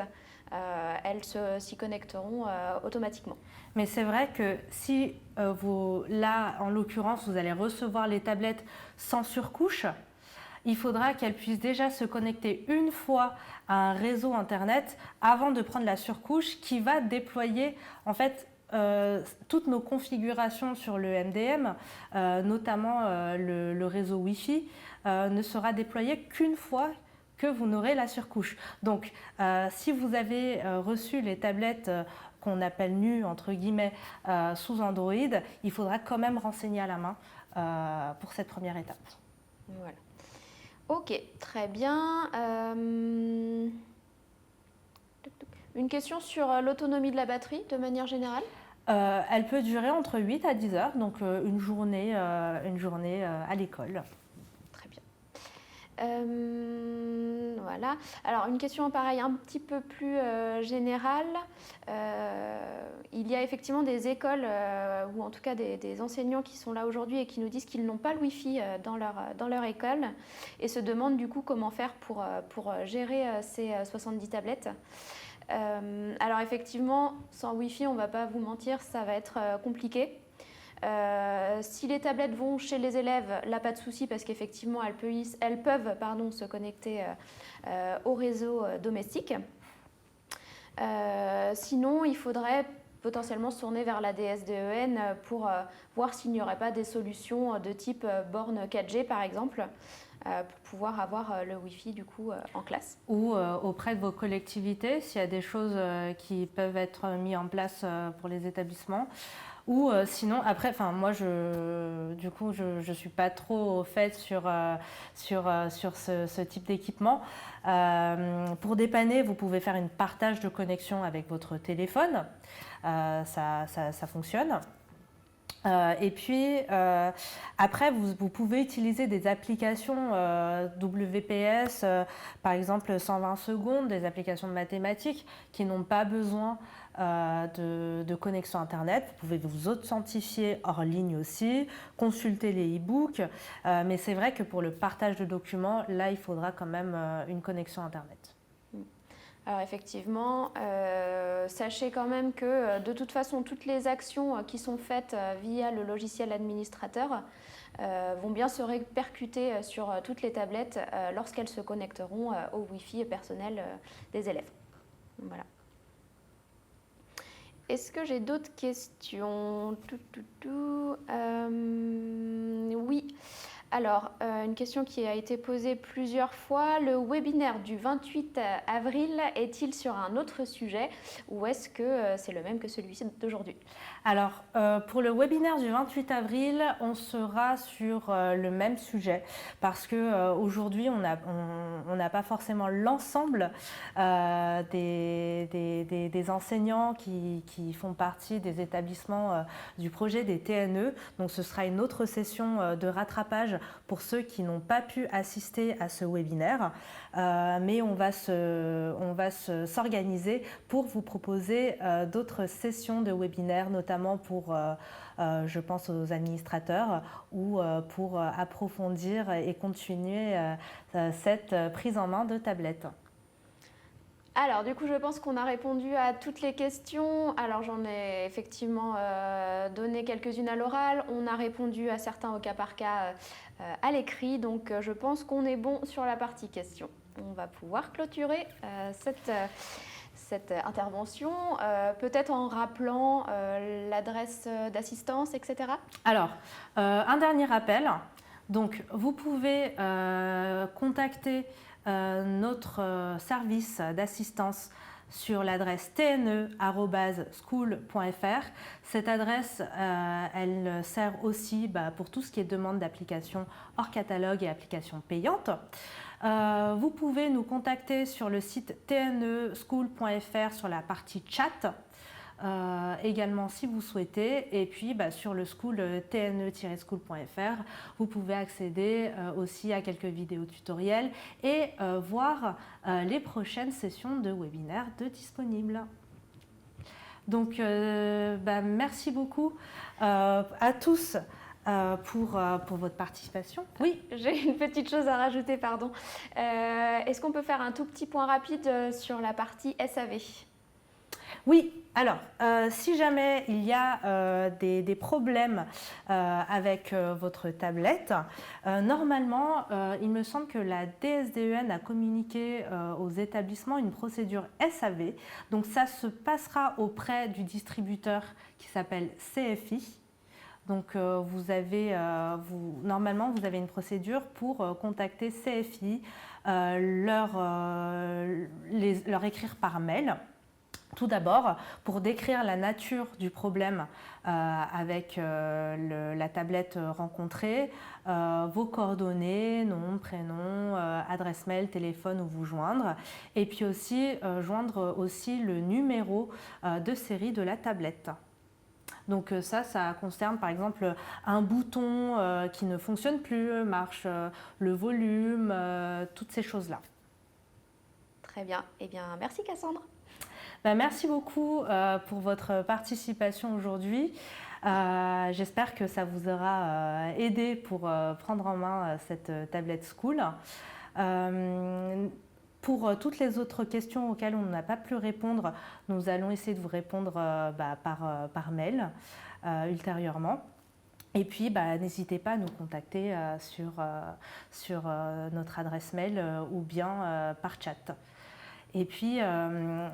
Elles s'y connecteront automatiquement. Mais c'est vrai que si là, en l'occurrence, vous allez recevoir les tablettes sans surcouche, il faudra qu'elles puissent déjà se connecter une fois à un réseau Internet avant de prendre la surcouche qui va déployer en fait toutes nos configurations sur le MDM, notamment le réseau Wi-Fi, ne sera déployé qu'une fois que vous n'aurez la surcouche. Donc, si vous avez reçu les tablettes qu'on appelle nues, entre guillemets, sous Android, il faudra quand même renseigner à la main pour cette première étape. Voilà. Ok, très bien. Une question sur l'autonomie de la batterie de manière générale? Elle peut durer entre 8 à 10 heures, donc une journée à l'école. Très bien. Voilà. Alors, une question pareil, un petit peu plus générale. Il y a effectivement des écoles, ou en tout cas des enseignants qui sont là aujourd'hui et qui nous disent qu'ils n'ont pas le Wi-Fi dans leur école et se demandent du coup comment faire pour gérer ces 70 tablettes. Alors effectivement, sans Wi-Fi, on ne va pas vous mentir, ça va être compliqué. Si les tablettes vont chez les élèves, là pas de souci parce qu'effectivement elles peuvent se connecter au réseau domestique. Sinon, il faudrait potentiellement se tourner vers la DSDEN pour voir s'il n'y aurait pas des solutions de type borne 4G par exemple, pour pouvoir avoir le Wi-Fi du coup en classe. Ou auprès de vos collectivités, s'il y a des choses qui peuvent être mises en place pour les établissements. Ou sinon, après, moi, je suis pas trop au fait sur ce type d'équipement. Pour dépanner, vous pouvez faire une partage de connexion avec votre téléphone. Ça fonctionne. Et puis, après, vous pouvez utiliser des applications WPS, par exemple 120 secondes, des applications de mathématiques qui n'ont pas besoin de connexion Internet. Vous pouvez vous authentifier hors ligne aussi, consulter les e-books, mais c'est vrai que pour le partage de documents, là, il faudra quand même une connexion Internet. Alors effectivement, sachez quand même que de toute façon, toutes les actions qui sont faites via le logiciel administrateur vont bien se répercuter sur toutes les tablettes lorsqu'elles se connecteront au Wi-Fi personnel des élèves. Voilà. Est-ce que j'ai d'autres questions? Oui. Alors, une question qui a été posée plusieurs fois, le webinaire du 28 avril est-il sur un autre sujet ou est-ce que c'est le même que celui-ci d'aujourd'hui? Alors, pour le webinaire du 28 avril, on sera sur le même sujet parce qu'aujourd'hui, on n'a pas forcément l'ensemble des enseignants qui font partie des établissements du projet des TNE. Donc, ce sera une autre session de rattrapage pour ceux qui n'ont pas pu assister à ce webinaire. Mais on va s'organiser pour vous proposer d'autres sessions de webinaire, notamment pour, je pense aux administrateurs, ou pour approfondir et continuer cette prise en main de tablettes. Alors, du coup, je pense qu'on a répondu à toutes les questions. Alors, j'en ai effectivement donné quelques-unes à l'oral. On a répondu à certains au cas par cas à l'écrit. Donc, je pense qu'on est bon sur la partie questions. On va pouvoir clôturer cette intervention, peut-être en rappelant l'adresse d'assistance, etc. Alors, un dernier rappel. Donc, vous pouvez contacter notre service d'assistance sur l'adresse tne@school.fr. Cette adresse, elle sert aussi pour tout ce qui est demande d'applications hors catalogue et applications payantes. Vous pouvez nous contacter sur le site tneschool.fr sur la partie chat. Également si vous souhaitez, et puis sur le school tne-school.fr vous pouvez accéder aussi à quelques vidéos tutoriels et voir les prochaines sessions de webinaire disponibles. Donc merci beaucoup à tous pour votre participation. Oui, j'ai une petite chose à rajouter, pardon. Est-ce qu'on peut faire un tout petit point rapide sur la partie SAV ? Oui, alors, si jamais il y a des problèmes avec votre tablette, normalement, il me semble que la DSDEN a communiqué aux établissements une procédure SAV. Donc, ça se passera auprès du distributeur qui s'appelle CFI. Donc, normalement, vous avez une procédure pour contacter CFI, leur écrire par mail. Tout d'abord, pour décrire la nature du problème avec la tablette rencontrée, vos coordonnées, nom, prénom, adresse mail, téléphone où vous joindre, et puis aussi joindre aussi le numéro de série de la tablette. Donc ça concerne par exemple un bouton qui ne fonctionne plus, marche le volume, toutes ces choses-là. Très bien. Eh bien, merci Cassandre. Merci beaucoup pour votre participation aujourd'hui. J'espère que ça vous aura aidé pour prendre en main cette tablette School. Pour toutes les autres questions auxquelles on n'a pas pu répondre, nous allons essayer de vous répondre par mail ultérieurement. Et puis, n'hésitez pas à nous contacter sur notre adresse mail ou bien par chat. Et puis,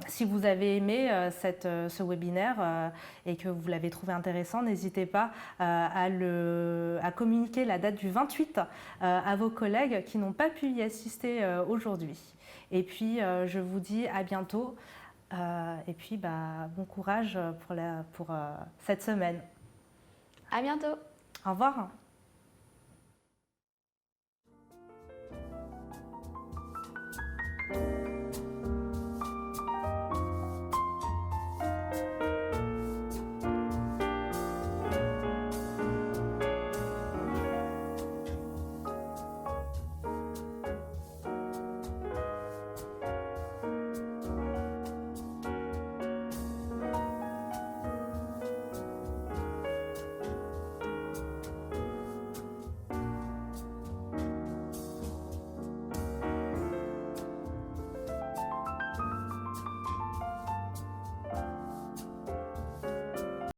si vous avez aimé ce webinaire et que vous l'avez trouvé intéressant, n'hésitez pas à communiquer la date du 28 à vos collègues qui n'ont pas pu y assister aujourd'hui. Et puis, je vous dis à bientôt. Et puis, bon courage pour cette semaine. À bientôt. Au revoir.